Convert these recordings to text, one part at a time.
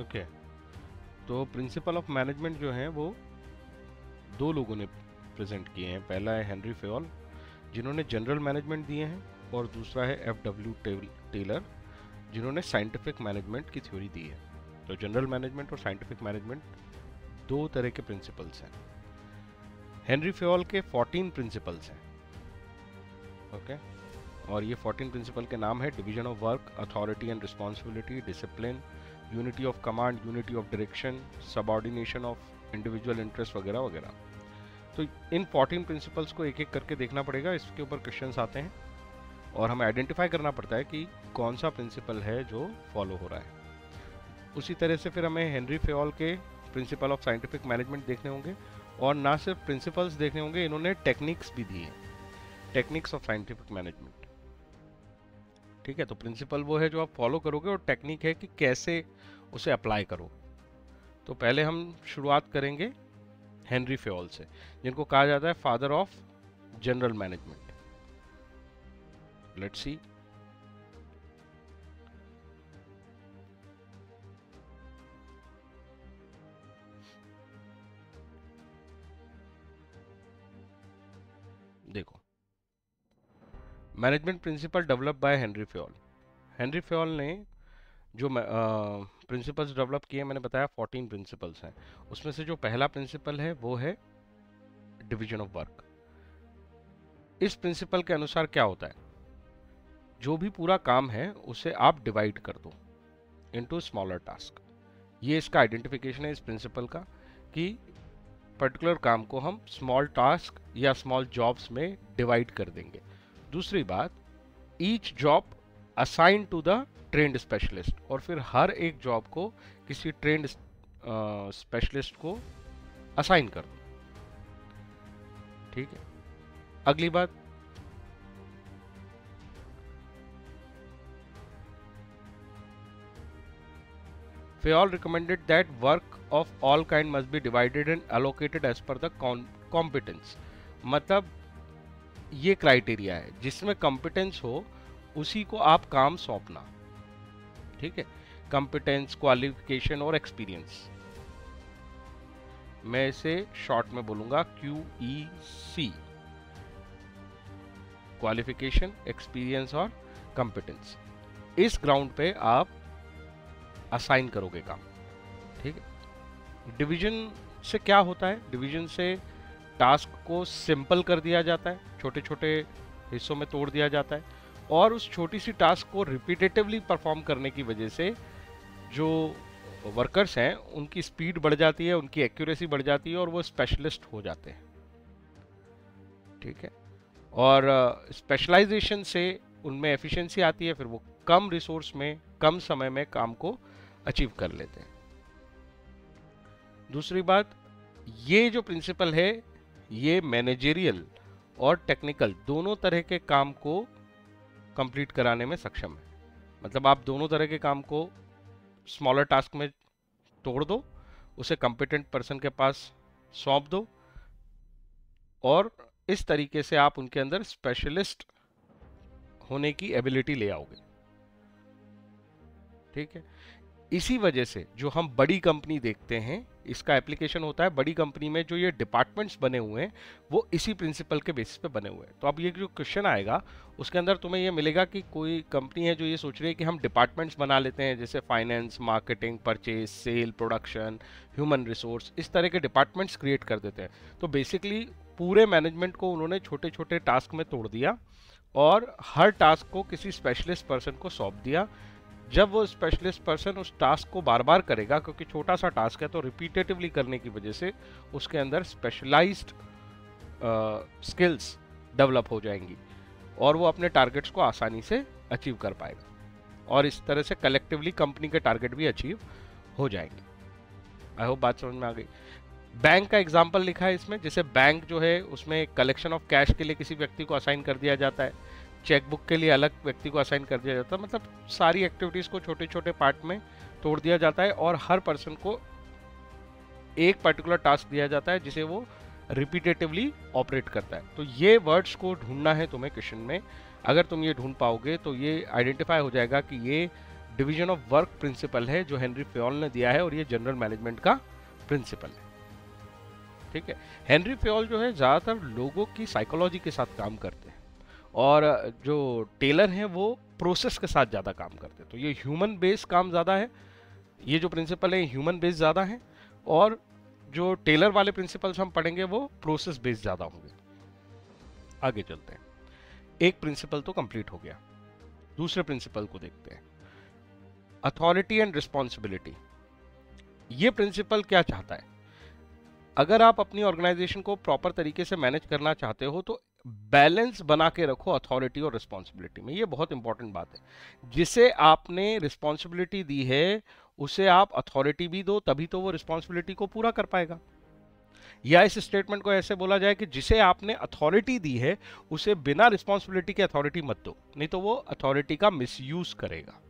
Okay, तो principle of management जो है वो दो लोगों ने प्रेजेंट किए हैं। पहला है हेनरी फेयोल, जिन्होंने जनरल मैनेजमेंट दिए हैं, और दूसरा है एफ.डब्ल्यू. टेलर, जिन्होंने साइंटिफिक मैनेजमेंट की थ्योरी दी है। तो जनरल मैनेजमेंट और साइंटिफिक मैनेजमेंट दो तरह के प्रिंसिपल्स हैं। हेनरी फेयोल के 14 प्रिंसिपल्स हैं। ओके, और ये 14 प्रिंसिपल के नाम है: division of work, authority and responsibility, discipline, unity of command, unity of direction, subordination of individual interest वगैरह वगैरह। तो इन 14 प्रिंसिपल्स को एक एक करके देखना पड़ेगा, इसके ऊपर क्वेश्चंस आते हैं और हमें आइडेंटिफाई करना पड़ता है कि कौन सा प्रिंसिपल है जो फॉलो हो रहा है। उसी तरह से फिर हमें हेनरी फेयोल के प्रिंसिपल ऑफ साइंटिफिक मैनेजमेंट देखने होंगे, और ना सिर्फ प्रिंसिपल्स देखने होंगे, इन्होंने टेक्निक्स भी दी हैं, टेक्निक्स ऑफ साइंटिफिक मैनेजमेंट। ठीक है, तो प्रिंसिपल वो है जो आप फॉलो करोगे, और टेक्निक है कि कैसे उसे अप्लाई करो। तो पहले हम शुरुआत करेंगे हेनरी फेयोल से, जिनको कहा जाता है father of general management. Let's see. देखो, management principle develop by Henri Fayol. Henri Fayol ने जो प्रिंसिपल्स डेवलप किए, मैंने बताया 14 प्रिंसिपल्स हैं। उसमें से जो पहला प्रिंसिपल है वो है डिवीजन ऑफ वर्क। इस प्रिंसिपल के अनुसार क्या होता है, जो भी पूरा काम है उसे आप डिवाइड कर दो इनटू स्मॉलर टास्क। ये इसका आइडेंटिफिकेशन है इस प्रिंसिपल का, कि पर्टिकुलर काम को हम स्मॉल टास्क या स्मॉल जॉब्स में डिवाइड कर देंगे। दूसरी बात, each job assign to the trained specialist, और फिर हर एक जॉब को किसी ट्रेंड स्पेशलिस्ट को असाइन कर दो। ठीक है, अगली बात, Fayol recommended that work of all kind must be divided and allocated as per the competence. मतलब ये क्राइटेरिया है, जिसमें कॉम्पिटेंस हो उसी को आप काम सौंपना। ठीक है, कॉम्पिटेंस, क्वालिफिकेशन और एक्सपीरियंस, मैं इसे शॉर्ट में बोलूंगा QEC: क्वालिफिकेशन, एक्सपीरियंस और कॉम्पिटेंस। इस ग्राउंड पे आप असाइन करोगे काम। ठीक है, डिवीजन से क्या होता है, डिवीजन से टास्क को सिंपल कर दिया जाता है, छोटे छोटे हिस्सों में तोड़ दिया जाता है, और उस छोटी सी टास्क को रिपीटेटिवली परफॉर्म करने की वजह से जो वर्कर्स हैं उनकी स्पीड बढ़ जाती है, उनकी एक्यूरेसी बढ़ जाती है, और वो स्पेशलिस्ट हो जाते हैं। ठीक है, और स्पेशलाइजेशन से उनमें एफिशिएंसी आती है, फिर वो कम रिसोर्स में कम समय में काम को अचीव कर लेते हैं। दूसरी बात, ये जो प्रिंसिपल है ये मैनेजेरियल और टेक्निकल दोनों तरह के काम को कंप्लीट कराने में सक्षम है। मतलब आप दोनों तरह के काम को स्मॉलर टास्क में तोड़ दो, उसे कॉम्पिटेंट पर्सन के पास सौंप दो, और इस तरीके से आप उनके अंदर स्पेशलिस्ट होने की एबिलिटी ले आओगे। ठीक है, इसी वजह से जो हम बड़ी कंपनी देखते हैं, इसका एप्लीकेशन होता है बड़ी कंपनी में। जो ये डिपार्टमेंट्स बने हुए हैं वो इसी प्रिंसिपल के बेसिस पे बने हुए हैं। तो अब ये जो क्वेश्चन आएगा उसके अंदर तुम्हें ये मिलेगा कि कोई कंपनी है जो ये सोच रही है कि हम डिपार्टमेंट्स बना लेते हैं, जैसे finance, marketing, purchase, sale, production, human resource, इस तरह के डिपार्टमेंट्स क्रिएट कर देते हैं। तो बेसिकली पूरे मैनेजमेंट को उन्होंने छोटे छोटे टास्क में तोड़ दिया, और हर टास्क को किसी स्पेशलिस्ट पर्सन को सौंप दिया। जब वो स्पेशलिस्ट पर्सन उस टास्क को बार बार करेगा, क्योंकि छोटा सा टास्क है, तो रिपीटेटिवली करने की वजह से उसके अंदर स्पेशलाइज्ड स्किल्स डेवलप हो जाएंगी, और वो अपने टारगेट्स को आसानी से अचीव कर पाएगा, और इस तरह से कलेक्टिवली कंपनी के टारगेट भी अचीव हो जाएंगे। आई होप बात समझ में आ गई। बैंक का एग्जाम्पल लिखा है इसमें, जैसे बैंक जो है उसमें कलेक्शन ऑफ कैश के लिए किसी व्यक्ति को असाइन कर दिया जाता है, चेकबुक के लिए अलग व्यक्ति को असाइन कर दिया जाता है। मतलब सारी एक्टिविटीज़ को छोटे छोटे पार्ट में तोड़ दिया जाता है, और हर पर्सन को एक पर्टिकुलर टास्क दिया जाता है जिसे वो रिपीटेटिवली ऑपरेट करता है। तो ये वर्ड्स को ढूंढना है तुम्हें क्वेश्चन में। अगर तुम ये ढूंढ पाओगे तो ये आइडेंटिफाई हो जाएगा कि ये डिवीजन ऑफ वर्क प्रिंसिपल है जो हेनरी फेयोल ने दिया है, और ये जनरल मैनेजमेंट का प्रिंसिपल है। ठीक है, हेनरी फेयोल जो है ज़्यादातर लोगों की साइकोलॉजी के साथ काम करते हैं, और जो टेलर हैं वो प्रोसेस के साथ ज़्यादा काम करते हैं। तो ये ह्यूमन बेस काम ज़्यादा है, ये जो प्रिंसिपल है ह्यूमन बेस ज़्यादा है, और जो टेलर वाले प्रिंसिपल्स हम पढ़ेंगे वो प्रोसेस बेस ज़्यादा होंगे। आगे चलते हैं, एक प्रिंसिपल तो कंप्लीट हो गया, दूसरे प्रिंसिपल को देखते हैं, अथॉरिटी एंड रिस्पॉन्सिबिलिटी। ये प्रिंसिपल क्या चाहता है? अगर आप अपनी ऑर्गेनाइजेशन को प्रॉपर तरीके से मैनेज करना चाहते हो तो बैलेंस बना के रखो अथॉरिटी और रिस्पॉन्सिबिलिटी में। ये बहुत इंपॉर्टेंट बात है। जिसे आपने रिस्पॉन्सिबिलिटी दी है उसे आप अथॉरिटी भी दो, तभी तो वो रिस्पॉन्सिबिलिटी को पूरा कर पाएगा। या इस स्टेटमेंट को ऐसे बोला जाए कि जिसे आपने अथॉरिटी दी है उसे बिना रिस्पॉन्सिबिलिटी के अथॉरिटी मत दो, नहीं तो वो अथॉरिटी का मिसयूज करेगा।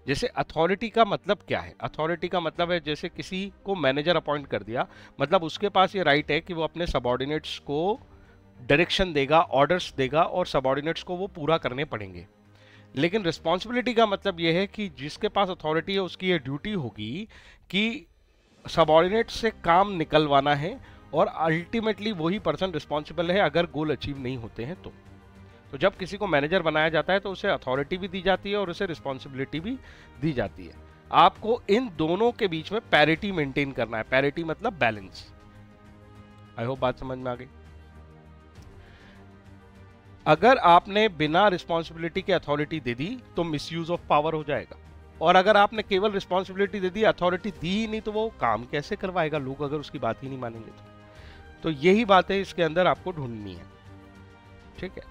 जैसे अथॉरिटी का मतलब क्या है? अथॉरिटी का मतलब है जैसे किसी को मैनेजर अपॉइंट कर दिया, मतलब उसके पास ये राइट है कि वो अपने सबऑर्डिनेट्स को डायरेक्शन देगा, ऑर्डर्स देगा, और सबऑर्डिनेट्स को वो पूरा करने पड़ेंगे। लेकिन रिस्पॉन्सिबिलिटी का मतलब ये है कि जिसके पास अथॉरिटी है उसकी ये ड्यूटी होगी कि सबऑर्डिनेट से काम निकलवाना है, और अल्टीमेटली वही पर्सन रिस्पॉन्सिबल है अगर गोल अचीव नहीं होते हैं तो जब किसी को मैनेजर बनाया जाता है तो उसे अथॉरिटी भी दी जाती है और उसे रिस्पॉन्सिबिलिटी भी दी जाती है। आपको इन दोनों के बीच में पैरिटी मेंटेन करना है। पैरिटी मतलब बैलेंस। आई होप बात समझ में आ गई। अगर आपने बिना रिस्पॉन्सिबिलिटी के अथॉरिटी दे दी तो मिसयूज ऑफ पावर हो जाएगा, और अगर आपने केवल रिस्पॉन्सिबिलिटी दे दी, अथॉरिटी दी ही नहीं, तो वो काम कैसे करवाएगा लोग अगर उसकी बात ही नहीं मानेंगे तो यही बातें इसके अंदर आपको ढूंढनी है। ठीक है,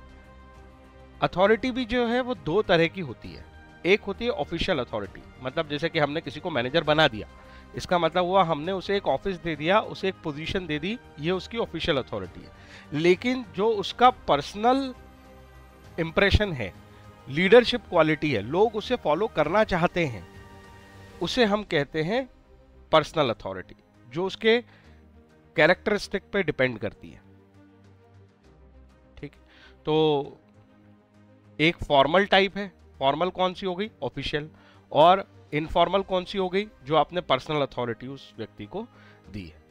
अथॉरिटी भी जो है वो दो तरह की होती है। एक होती है ऑफिशियल अथॉरिटी, मतलब जैसे कि हमने किसी को मैनेजर बना दिया, इसका मतलब हुआ हमने उसे एक ऑफिस दे दिया, उसे एक पोजीशन दे दी, ये उसकी ऑफिशियल अथॉरिटी है। लेकिन जो उसका पर्सनल इंप्रेशन है, लीडरशिप क्वालिटी है, लोग उसे फॉलो करना चाहते हैं, उसे हम कहते हैं पर्सनल अथॉरिटी, जो उसके कैरेक्टरिस्टिक पे डिपेंड करती है। ठीक, तो एक फॉर्मल टाइप है। फॉर्मल कौन सी हो गई? ऑफिशियल। और इनफॉर्मल कौन सी हो गई? जो आपने पर्सनल अथॉरिटी उस व्यक्ति को दी है।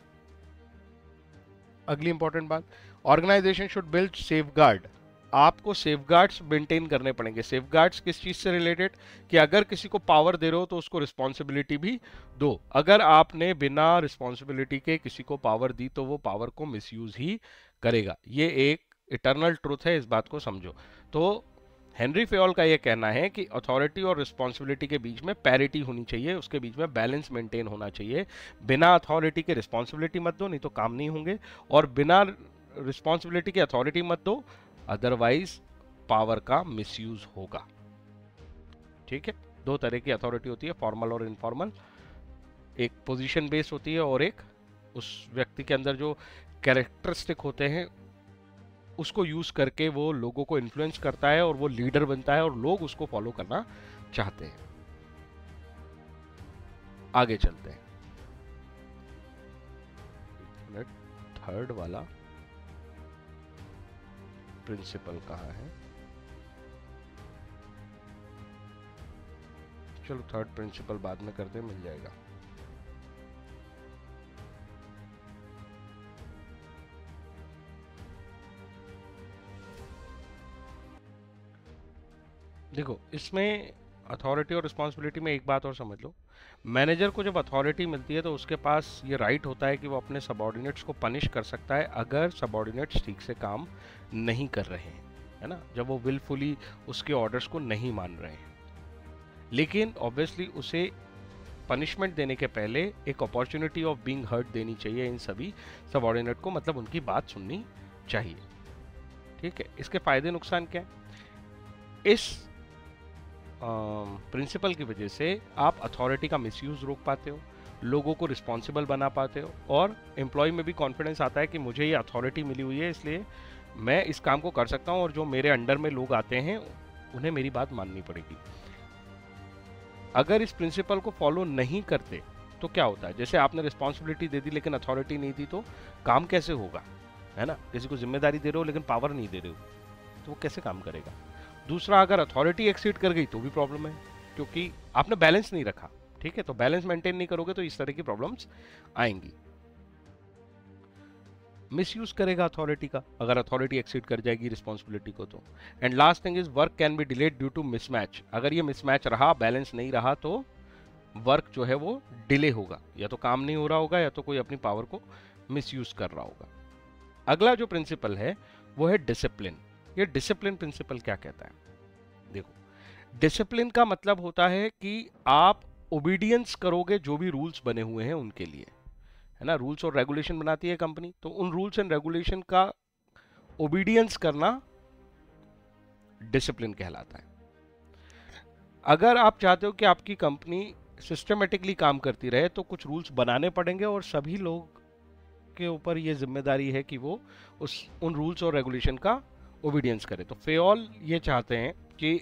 अगली इंपॉर्टेंट बात, ऑर्गेनाइजेशन शुड बिल्ड सेफगार्ड। आपको सेफगार्ड्स मेंटेन करने पड़ेंगे। सेफगार्ड्स किस चीज से रिलेटेड? कि अगर किसी को पावर दे रहे हो तो उसको रिस्पॉन्सिबिलिटी भी दो। अगर आपने बिना रिस्पॉन्सिबिलिटी के किसी को पावर दी तो वो पावर को मिसयूज ही करेगा। ये एक इटर्नल ट्रूथ है, इस बात को समझो। तो हेनरी फेयोल का यह कहना है कि अथॉरिटी और रिस्पॉन्सिबिलिटी के बीच में पैरिटी होनी चाहिए, उसके बीच में बैलेंस मेंटेन होना चाहिए। बिना अथॉरिटी के रिस्पॉन्सिबिलिटी मत दो, नहीं तो काम नहीं होंगे, और बिना रिस्पॉन्सिबिलिटी के अथॉरिटी मत दो, अदरवाइज पावर का मिसयूज होगा। ठीक है, दो तरह की अथॉरिटी होती है, फॉर्मल और इनफॉर्मल। एक पोजीशन बेस्ड होती है और एक उस व्यक्ति के अंदर जो कैरेक्टरिस्टिक होते हैं उसको यूज करके वो लोगों को इन्फ्लुएंस करता है और वो लीडर बनता है और लोग उसको फॉलो करना चाहते हैं। आगे चलते हैं, थर्ड वाला प्रिंसिपल कहाँ है? चलो थर्ड प्रिंसिपल बाद में करते, मिल जाएगा। देखो, इसमें अथॉरिटी और रिस्पॉन्सिबिलिटी में एक बात और समझ लो। मैनेजर को जब अथॉरिटी मिलती है तो उसके पास ये राइट होता है कि वो अपने सबऑर्डिनेट्स को पनिश कर सकता है अगर सबऑर्डिनेट्स ठीक से काम नहीं कर रहे हैं, है ना, जब वो विलफुली उसके ऑर्डर्स को नहीं मान रहे हैं। लेकिन ऑब्वियसली उसे पनिशमेंट देने के पहले एक अपॉर्चुनिटी ऑफ बीइंग हर्ट देनी चाहिए इन सभी सबऑर्डिनेट को, मतलब उनकी बात सुननी चाहिए। ठीक है, इसके फायदे नुकसान क्या है? इस प्रिंसिपल की वजह से आप अथॉरिटी का मिसयूज रोक पाते हो, लोगों को रिस्पॉन्सिबल बना पाते हो, और एम्प्लॉय में भी कॉन्फिडेंस आता है कि मुझे ये अथॉरिटी मिली हुई है इसलिए मैं इस काम को कर सकता हूँ, और जो मेरे अंडर में लोग आते हैं उन्हें मेरी बात माननी पड़ेगी। अगर इस प्रिंसिपल को फॉलो नहीं करते तो क्या होता है? जैसे आपने रिस्पॉन्सिबिलिटी दे दी लेकिन अथॉरिटी नहीं दी तो काम कैसे होगा, है ना? किसी को जिम्मेदारी दे रहे हो लेकिन पावर नहीं दे रहे हो तो वो कैसे काम करेगा? दूसरा, अगर अथॉरिटी एक्सीड कर गई तो भी प्रॉब्लम है। क्योंकि आपने बैलेंस नहीं रखा। ठीक है, तो बैलेंस मेंटेन नहीं करोगे तो इस तरह की प्रॉब्लम्स आएंगी। मिसयूज करेगा अथॉरिटी का, अगर अथॉरिटी एक्सीड कर जाएगी रिस्पॉन्सिबिलिटी को तो। And last thing is work can be delayed due to mismatch. अगर ये मिसमैच रहा, बैलेंस नहीं रहा, तो वर्क जो है वो डिले होगा, या तो काम नहीं हो रहा होगा या तो कोई अपनी पावर को मिसयूज कर रहा होगा। अगला जो प्रिंसिपल है वो है डिसिप्लिन। ये डिसिप्लिन प्रिंसिपल क्या कहता है? देखो, डिसिप्लिन का मतलब होता है कि आप ओबीडियंस करोगे जो भी रूल्स बने हुए हैं उनके लिए, है ना। रूल्स और रेगुलेशन बनाती है कंपनी, तो उन रूल्स एंड रेगुलेशन का ओबीडियंस करना डिसिप्लिन कहलाता है। अगर आप चाहते हो कि आपकी कंपनी सिस्टमेटिकली काम करती रहे तो कुछ रूल्स बनाने पड़ेंगे और सभी लोग के ऊपर ये जिम्मेदारी है कि वो उन रूल्स और रेगुलेशन का ओबीडियंस करे। तो फेओल ये चाहते हैं कि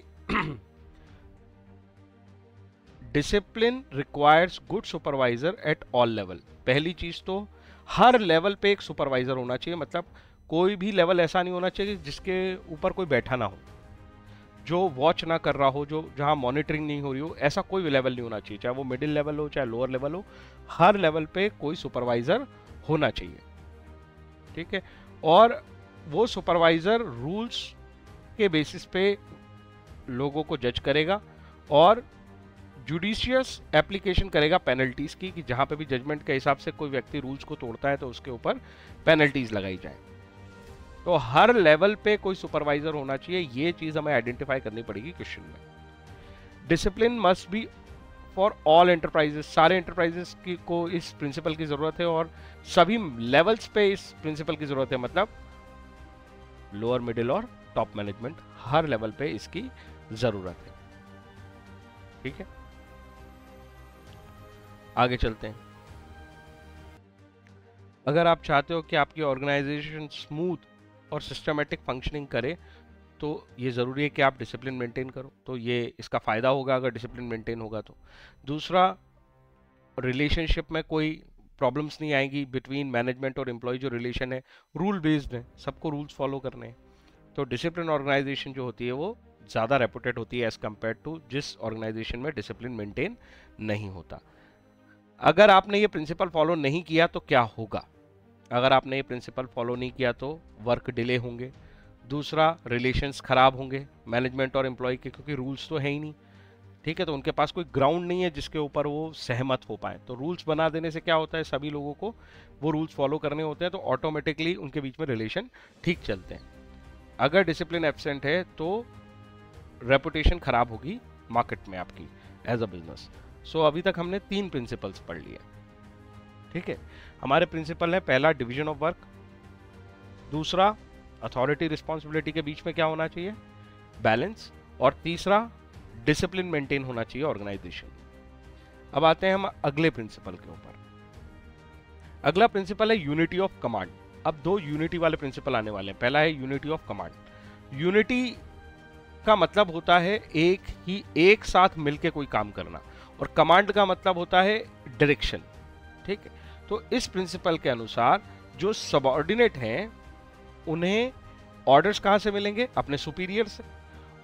discipline requires good supervisor at all level. पहली चीज तो हर लेवल पे एक सुपरवाइजर होना चाहिए, मतलब कोई भी लेवल ऐसा नहीं होना चाहिए जिसके ऊपर कोई बैठा ना हो, जो वॉच ना कर रहा हो, जो जहां मॉनिटरिंग नहीं हो रही हो, ऐसा कोई लेवल नहीं होना चाहिए, चाहे वो मिडिल लेवल हो चाहे लोअर लेवल हो, हर लेवल पे कोई सुपरवाइजर होना चाहिए। ठीक है, और वो सुपरवाइजर रूल्स के बेसिस पे लोगों को जज करेगा और जुडिशियस एप्लीकेशन करेगा पेनल्टीज की, कि जहां पे भी जजमेंट के हिसाब से कोई व्यक्ति रूल्स को तोड़ता है तो उसके ऊपर पेनल्टीज लगाई जाए। तो हर लेवल पे कोई सुपरवाइजर होना चाहिए, ये चीज हमें आइडेंटिफाई करनी पड़ेगी क्वेश्चन में। Discipline must be for all enterprises. सारे एंटरप्राइजेस को इस प्रिंसिपल की जरूरत है और सभी लेवल्स पे इस प्रिंसिपल की जरूरत है, मतलब लोअर, मिडिल और टॉप मैनेजमेंट, हर लेवल पे इसकी जरूरत है। ठीक है, आगे चलते हैं। अगर आप चाहते हो कि आपकी ऑर्गेनाइजेशन स्मूथ और सिस्टमेटिक फंक्शनिंग करे तो ये ज़रूरी है कि आप डिसिप्लिन मेंटेन करो, तो ये इसका फ़ायदा होगा अगर डिसिप्लिन मेंटेन होगा तो। दूसरा, रिलेशनशिप में कोई प्रॉब्लम्स नहीं आएगी बिटवीन मैनेजमेंट और एम्प्लॉय। जो रिलेशन है रूल बेस्ड है, सबको रूल्स फॉलो करने हैं, तो डिसिप्लिन ऑर्गेनाइजेशन जो होती है वो ज़्यादा रेपुटेड होती है एज कम्पेयर टू जिस ऑर्गेनाइजेशन में डिसिप्लिन मेंटेन नहीं होता। अगर आपने ये प्रिंसिपल फॉलो नहीं किया तो क्या होगा? अगर आपने ये प्रिंसिपल फॉलो नहीं किया तो वर्क डिले होंगे। दूसरा, रिलेशंस खराब होंगे मैनेजमेंट और एम्प्लॉय के, क्योंकि रूल्स तो है ही नहीं। ठीक है, तो उनके पास कोई ग्राउंड नहीं है जिसके ऊपर वो सहमत हो पाए। तो रूल्स बना देने से क्या होता है, सभी लोगों को वो रूल्स फॉलो करने होते हैं, तो ऑटोमेटिकली उनके बीच में रिलेशन ठीक चलते हैं। अगर डिसिप्लिन एब्सेंट है तो रेपुटेशन खराब होगी मार्केट में आपकी एज अ बिजनेस। सो अभी तक हमने 3 प्रिंसिपल्स पढ़ लिए। ठीक है, हमारे प्रिंसिपल है, पहला डिवीजन ऑफ वर्क, दूसरा अथॉरिटी रिस्पॉन्सिबिलिटी के बीच में क्या होना चाहिए, बैलेंस, और तीसरा डिसिप्लिन मेंटेन होना चाहिए ऑर्गेनाइजेशन। अब आते हैं हम अगले प्रिंसिपल के ऊपर। अगला प्रिंसिपल है यूनिटी ऑफ कमांड। अब 2 यूनिटी वाले प्रिंसिपल आने वाले हैं। पहला है यूनिटी ऑफ कमांड। यूनिटी का मतलब होता है एक साथ मिलके कोई काम करना, और कमांड का मतलब होता है डायरेक्शन। ठीक है, तो इस प्रिंसिपल के अनुसार जो सबऑर्डिनेट हैं उन्हें ऑर्डर्स कहां से मिलेंगे, अपने सुपीरियर से,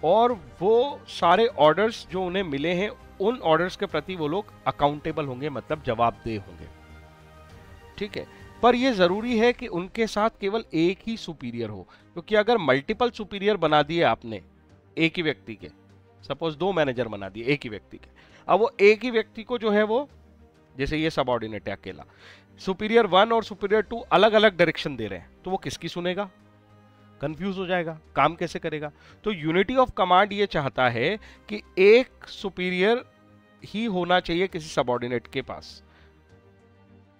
और वो सारे ऑर्डर्स जो उन्हें मिले हैं उन ऑर्डर्स के प्रति वो लोग अकाउंटेबल होंगे, मतलब जवाबदेह होंगे। ठीक है, पर यह जरूरी है कि उनके साथ केवल एक ही सुपीरियर हो, क्योंकि अगर मल्टीपल सुपीरियर बना दिए आपने एक ही व्यक्ति के, सपोज 2 मैनेजर बना दिए एक ही व्यक्ति के, अब वो एक ही व्यक्ति को जो है वो, जैसे ये सबऑर्डिनेट है अकेला, सुपीरियर 1 और सुपीरियर 2 अलग अलग डायरेक्शन दे रहे हैं, तो वो किसकी सुनेगा, कंफ्यूज हो जाएगा, काम कैसे करेगा। तो यूनिटी ऑफ कमांड ये चाहता है कि एक सुपीरियर ही होना चाहिए किसी सबऑर्डिनेट के पास।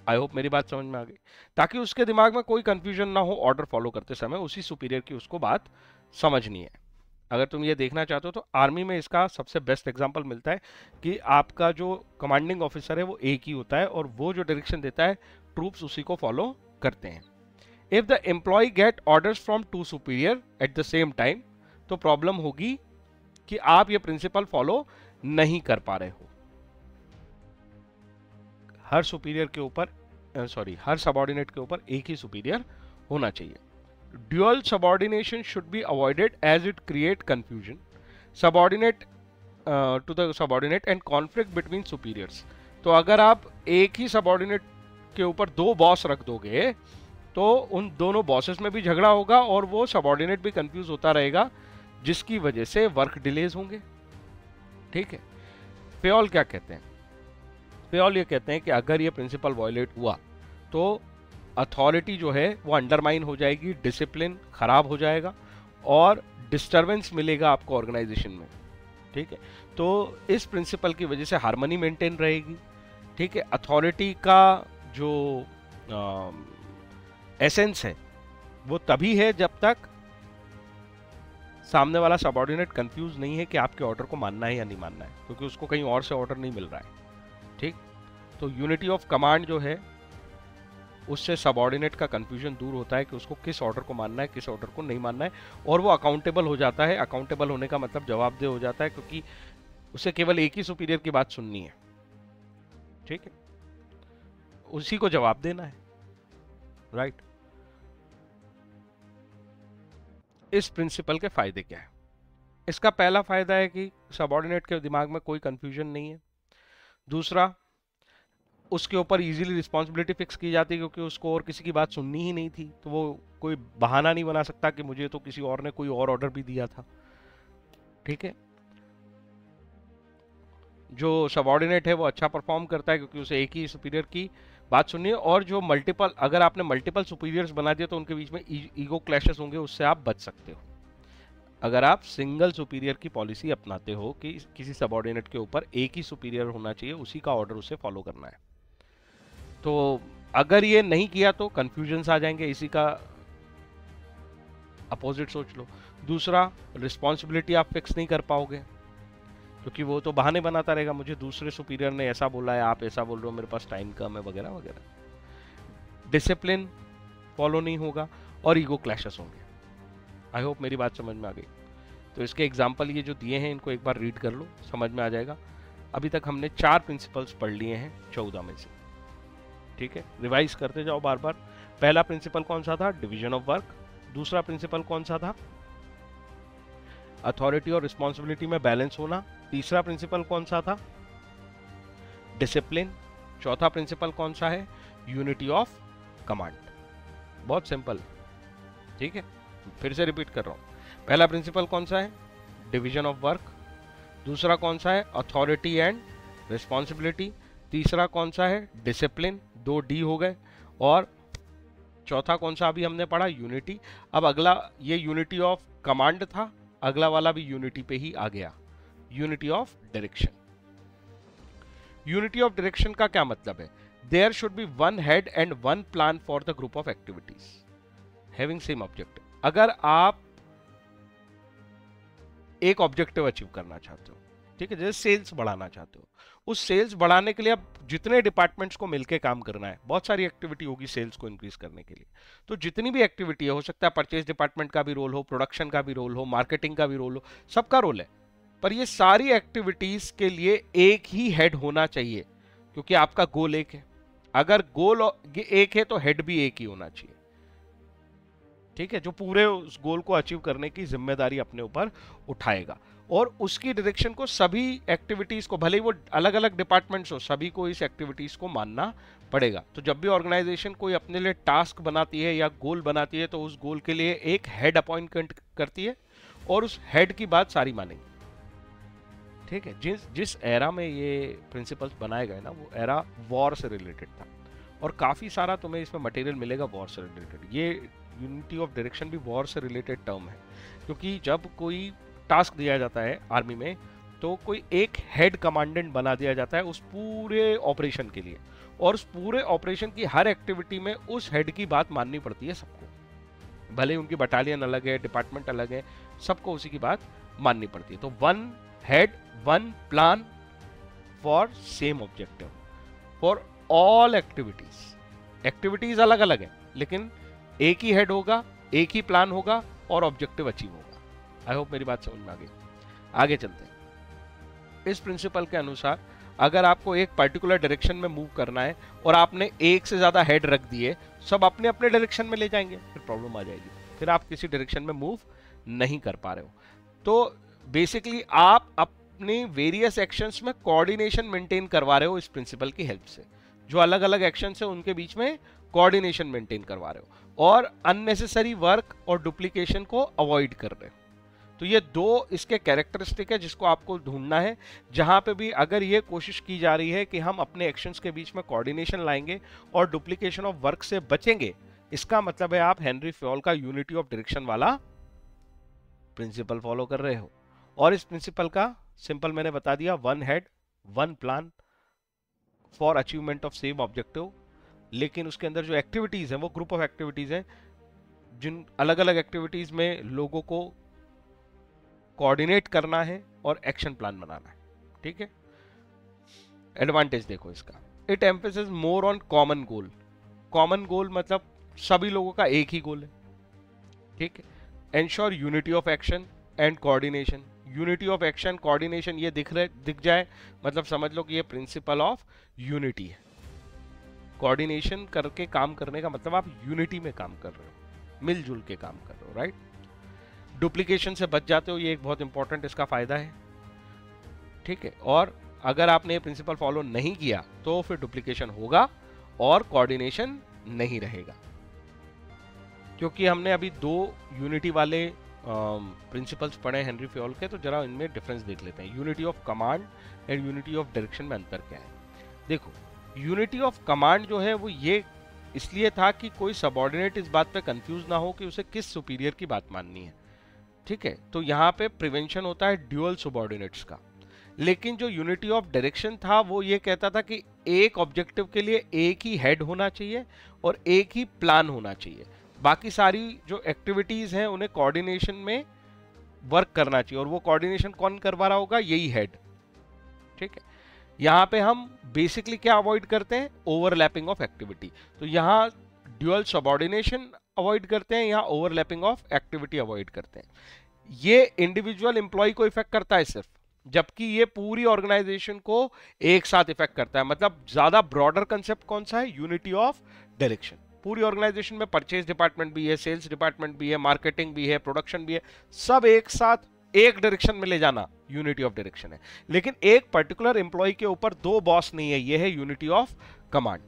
आई होप मेरी बात समझ में आ गई, ताकि उसके दिमाग में कोई कंफ्यूजन ना हो ऑर्डर फॉलो करते समय, उसी सुपीरियर की उसको बात समझनी है। अगर तुम ये देखना चाहते हो तो आर्मी में इसका सबसे बेस्ट एग्जांपल मिलता है कि आपका जो कमांडिंग ऑफिसर है वो एक ही होता है, और वो जो डायरेक्शन देता है ट्रूप्स उसी को फॉलो करते हैं। If the employ get orders from 2 superior at the same time, तो प्रॉब्लम होगी कि आप ये प्रिंसिपल फॉलो नहीं कर पा रहे हो। हर सुपीरियर के ऊपर हर सबऑर्डिनेट के ऊपर एक ही सुपीरियर होना चाहिए। Dual subordination should be avoided as it create confusion. Subordinate to the subordinate and conflict between superiors. तो अगर आप एक ही सबऑर्डिनेट के ऊपर दो बॉस रख दोगे तो उन दोनों बॉसेस में भी झगड़ा होगा और वो सबऑर्डिनेट भी कंफ्यूज होता रहेगा, जिसकी वजह से वर्क डिलेज होंगे। ठीक है, फेयोल क्या कहते हैं? फेयोल ये कहते हैं कि अगर ये प्रिंसिपल वायलेट हुआ तो अथॉरिटी जो है वो अंडरमाइन हो जाएगी, डिसिप्लिन खराब हो जाएगा और डिस्टरबेंस मिलेगा आपको ऑर्गेनाइजेशन में। ठीक है, तो इस प्रिंसिपल की वजह से हार्मनी मेंटेन रहेगी। ठीक है, अथॉरिटी का जो एसेंस है वो तभी है जब तक सामने वाला सबऑर्डिनेट कंफ्यूज नहीं है कि आपके ऑर्डर को मानना है या नहीं मानना है, क्योंकि उसको कहीं और से ऑर्डर नहीं मिल रहा है। ठीक, तो यूनिटी ऑफ कमांड जो है उससे सबऑर्डिनेट का कंफ्यूजन दूर होता है कि उसको किस ऑर्डर को मानना है, किस ऑर्डर को नहीं मानना है, और वो अकाउंटेबल हो जाता है। अकाउंटेबल होने का मतलब जवाबदेह हो जाता है, क्योंकि उसे केवल एक ही सुपीरियर की बात सुननी है। ठीक है, उसी को जवाब देना है। राइट, इस प्रिंसिपल के फायदे क्या है? इसका पहला फायदा है कि सबऑर्डिनेट के दिमाग में कोई कंफ्यूजन नहीं है। दूसरा, उसके ऊपर इजीली रिस्पॉन्सिबिलिटी फिक्स की जाती है, क्योंकि उसको और किसी की बात सुननी ही नहीं थी, तो वो कोई बहाना नहीं बना सकता कि मुझे तो किसी और ने कोई और ऑर्डर भी दिया था। ठीक है, जो सबऑर्डिनेट है वो अच्छा परफॉर्म करता है क्योंकि उसे एक ही सुपीरियर की बात सुननी है, और जो मल्टीपल, अगर आपने मल्टीपल सुपीरियर्स बना दिया तो उनके बीच में ईगो क्लैशेस होंगे, उससे आप बच सकते हो अगर आप सिंगल सुपीरियर की पॉलिसी अपनाते हो कि किसी सबऑर्डिनेट के ऊपर एक ही सुपीरियर होना चाहिए, उसी का ऑर्डर उसे फॉलो करना है। तो अगर ये नहीं किया तो कंफ्यूजन्स आ जाएंगे, इसी का अपोजिट सोच लो। दूसरा, रिस्पॉन्सिबिलिटी आप फिक्स नहीं कर पाओगे, क्योंकि वो तो बहाने बनाता रहेगा, मुझे दूसरे सुपीरियर ने ऐसा बोला है, आप ऐसा बोल रहे हो, मेरे पास टाइम कम है, वगैरह वगैरह। डिसिप्लिन फॉलो नहीं होगा और ईगो क्लैशेस होंगे। आई होप मेरी बात समझ में आ गई। तो इसके एग्जाम्पल ये जो दिए हैं इनको एक बार रीड कर लो, समझ में आ जाएगा। अभी तक हमने 4 प्रिंसिपल्स पढ़ लिए हैं 14 में से। ठीक है, रिवाइज करते जाओ बार बार। पहला प्रिंसिपल कौन सा था? Division of work. दूसरा प्रिंसिपल कौन सा था? अथॉरिटी और रिस्पॉन्सिबिलिटी में बैलेंस होना। तीसरा प्रिंसिपल कौन सा था? डिसिप्लिन। चौथा प्रिंसिपल कौन सा है? Unity of command. बहुत सिंपल। ठीक है, फिर से रिपीट कर रहा हूं। पहला प्रिंसिपल कौन सा है? Division of work. दूसरा कौन सा है? Authority and responsibility. तीसरा कौन सा है? डिसिप्लिन, 2 डी हो गए। और चौथा कौन सा अभी हमने पढ़ा? यूनिटी। अब अगला, ये यूनिटी ऑफ कमांड था, अगला वाला भी यूनिटी पे ही आ गया, unity of direction. Unity of direction का क्या मतलब है? There should be one head and one plan for the group of activities having same objective. अगर आप एक ऑब्जेक्टिव अचीव करना चाहते हो, ठीक है, जैसे सेल्स बढ़ाना चाहते हो, उस सेल्स बढ़ाने के लिए आप जितने डिपार्टमेंट्स को मिलकर काम करना है, बहुत सारी एक्टिविटी होगी सेल्स को इंक्रीज करने के लिए। तो जितनी भी एक्टिविटी है, हो सकता है परचेज डिपार्टमेंट का भी रोल हो, प्रोडक्शन का भी रोल हो, मार्केटिंग का भी रोल हो, सबका रोल है, पर ये सारी एक्टिविटीज के लिए एक ही हेड होना चाहिए, क्योंकि आपका गोल एक है। अगर गोल एक है तो हेड भी एक ही होना चाहिए। ठीक है, जो पूरे उस गोल को अचीव करने की जिम्मेदारी अपने ऊपर उठाएगा, और उसकी डायरेक्शन को सभी एक्टिविटीज को, भले ही वो अलग अलग डिपार्टमेंट्स हो, सभी को इस एक्टिविटीज को मानना पड़ेगा। तो जब भी ऑर्गेनाइजेशन कोई अपने लिए टास्क बनाती है या गोल बनाती है, तो उस गोल के लिए एक हेड अपॉइंट करती है और उस हेड की बात सारी मानेंगे। ठीक है, जिस एरा में ये प्रिंसिपल्स बनाए गए ना, वो एरा वॉर से रिलेटेड था, और काफी सारा तुम्हें इसमें मटेरियल मिलेगा वॉर से रिलेटेड। ये यूनिटी ऑफ डायरेक्शन भी वॉर से रिलेटेड टर्म है, क्योंकि जब कोई टास्क दिया जाता है आर्मी में, तो कोई एक हेड कमांडेंट बना दिया जाता है उस पूरे ऑपरेशन के लिए, और उस पूरे ऑपरेशन की हर एक्टिविटी में उस हेड की बात माननी पड़ती है सबको, भले उनकी बटालियन अलग है, डिपार्टमेंट अलग है, सबको उसी की बात माननी पड़ती है। तो one head one plan for same objective for all activities. Activities अलग अलग है, लेकिन एक ही हेड होगा, एक ही प्लान होगा और ऑब्जेक्टिव अचीव होगा। आई होप मेरी बात समझ में आ गई। आगे चलते हैं। इस प्रिंसिपल के अनुसार अगर आपको एक पर्टिकुलर डायरेक्शन में मूव करना है और आपने एक से ज्यादा हेड रख दिए, सब अपने अपने डायरेक्शन में ले जाएंगे, फिर प्रॉब्लम आ जाएगी, फिर आप किसी डायरेक्शन में मूव नहीं कर पा रहे हो। तो बेसिकली आप अपनी वेरियस एक्शंस में कोऑर्डिनेशन मेंटेन करवा रहे हो इस प्रिंसिपल की हेल्प से। जो अलग अलग एक्शंस है उनके बीच में कोऑर्डिनेशन मेंटेन करवा रहे हो और अननेसेसरी वर्क और डुप्लीकेशन को अवॉइड कर रहे हो। तो ये दो इसके कैरेक्टरिस्टिक है जिसको आपको ढूंढना है। जहां पे भी अगर ये कोशिश की जा रही है कि हम अपने एक्शंस के बीच में कोऑर्डिनेशन लाएंगे और डुप्लीकेशन ऑफ वर्क से बचेंगे, इसका मतलब है आप हेनरी फ्योल का यूनिटी ऑफ डायरेक्शन वाला प्रिंसिपल फॉलो कर रहे हो। और इस प्रिंसिपल का सिंपल मैंने बता दिया, one head one plan for achievement of same objective. लेकिन उसके अंदर जो एक्टिविटीज हैं वो ग्रुप ऑफ एक्टिविटीज हैं, जिन अलग अलग एक्टिविटीज में लोगों को कोऑर्डिनेट करना है और एक्शन प्लान बनाना है। ठीक है, एडवांटेज देखो इसका, it emphasis more on common goal. Common goal मतलब सभी लोगों का एक ही गोल है। ठीक है, ensure unity of action and coordination. Unity of action coordination ये दिख जाए मतलब समझ लो कि ये प्रिंसिपल ऑफ यूनिटी है। कोऑर्डिनेशन करके काम करने का मतलब आप यूनिटी में काम कर रहे हो, मिलजुल के काम कर रहे हो, राइट। डुप्लीकेशन से बच जाते हो, ये एक बहुत इंपॉर्टेंट इसका फायदा है। ठीक है, और अगर आपने ये प्रिंसिपल फॉलो नहीं किया तो फिर डुप्लीकेशन होगा और कोऑर्डिनेशन नहीं रहेगा। क्योंकि हमने अभी दो यूनिटी वाले प्रिंसिपल्स पढ़े हेनरी फ्योल के, तो जरा इनमें डिफरेंस देख लेते हैं। Unity of command and unity of direction में अंतर क्या है। देखो, यूनिटी ऑफ कमांड जो है वो ये इसलिए था कि कोई सबऑर्डिनेट इस बात पे कंफ्यूज ना हो कि उसे किस सुपीरियर की बात माननी है। ठीक है, तो यहाँ पे प्रिवेंशन होता है ड्यूअल सबऑर्डिनेट्स का। लेकिन जो यूनिटी ऑफ डायरेक्शन था वो ये कहता था कि एक ऑब्जेक्टिव के लिए एक ही हेड होना चाहिए और एक ही प्लान होना चाहिए। बाकी सारी जो एक्टिविटीज हैं उन्हें कोऑर्डिनेशन में वर्क करना चाहिए, और वो कोऑर्डिनेशन कौन करवा रहा होगा, यही हेड। ठीक है, यहाँ पे हम बेसिकली क्या अवॉइड करते हैं, ओवरलैपिंग ऑफ एक्टिविटी। तो यहाँ ड्यूअल सबऑर्डिनेशन अवॉइड करते हैं, यहाँ ओवरलैपिंग ऑफ एक्टिविटी अवॉइड करते हैं। ये इंडिविजुअल एम्प्लॉय को इफेक्ट करता है सिर्फ, जबकि ये पूरी ऑर्गेनाइजेशन को एक साथ इफेक्ट करता है। मतलब ज्यादा ब्रॉडर कंसेप्ट कौन सा है, यूनिटी ऑफ डायरेक्शन। पूरी ऑर्गेनाइजेशन में परचेज डिपार्टमेंट भी है, सेल्स डिपार्टमेंट भी है, मार्केटिंग भी है, प्रोडक्शन भी है, सब एक साथ एक डायरेक्शन में ले जाना यूनिटी ऑफ डायरेक्शन है। लेकिन एक पर्टिकुलर एम्प्लॉय के ऊपर दो बॉस नहीं है, ये है unity of command.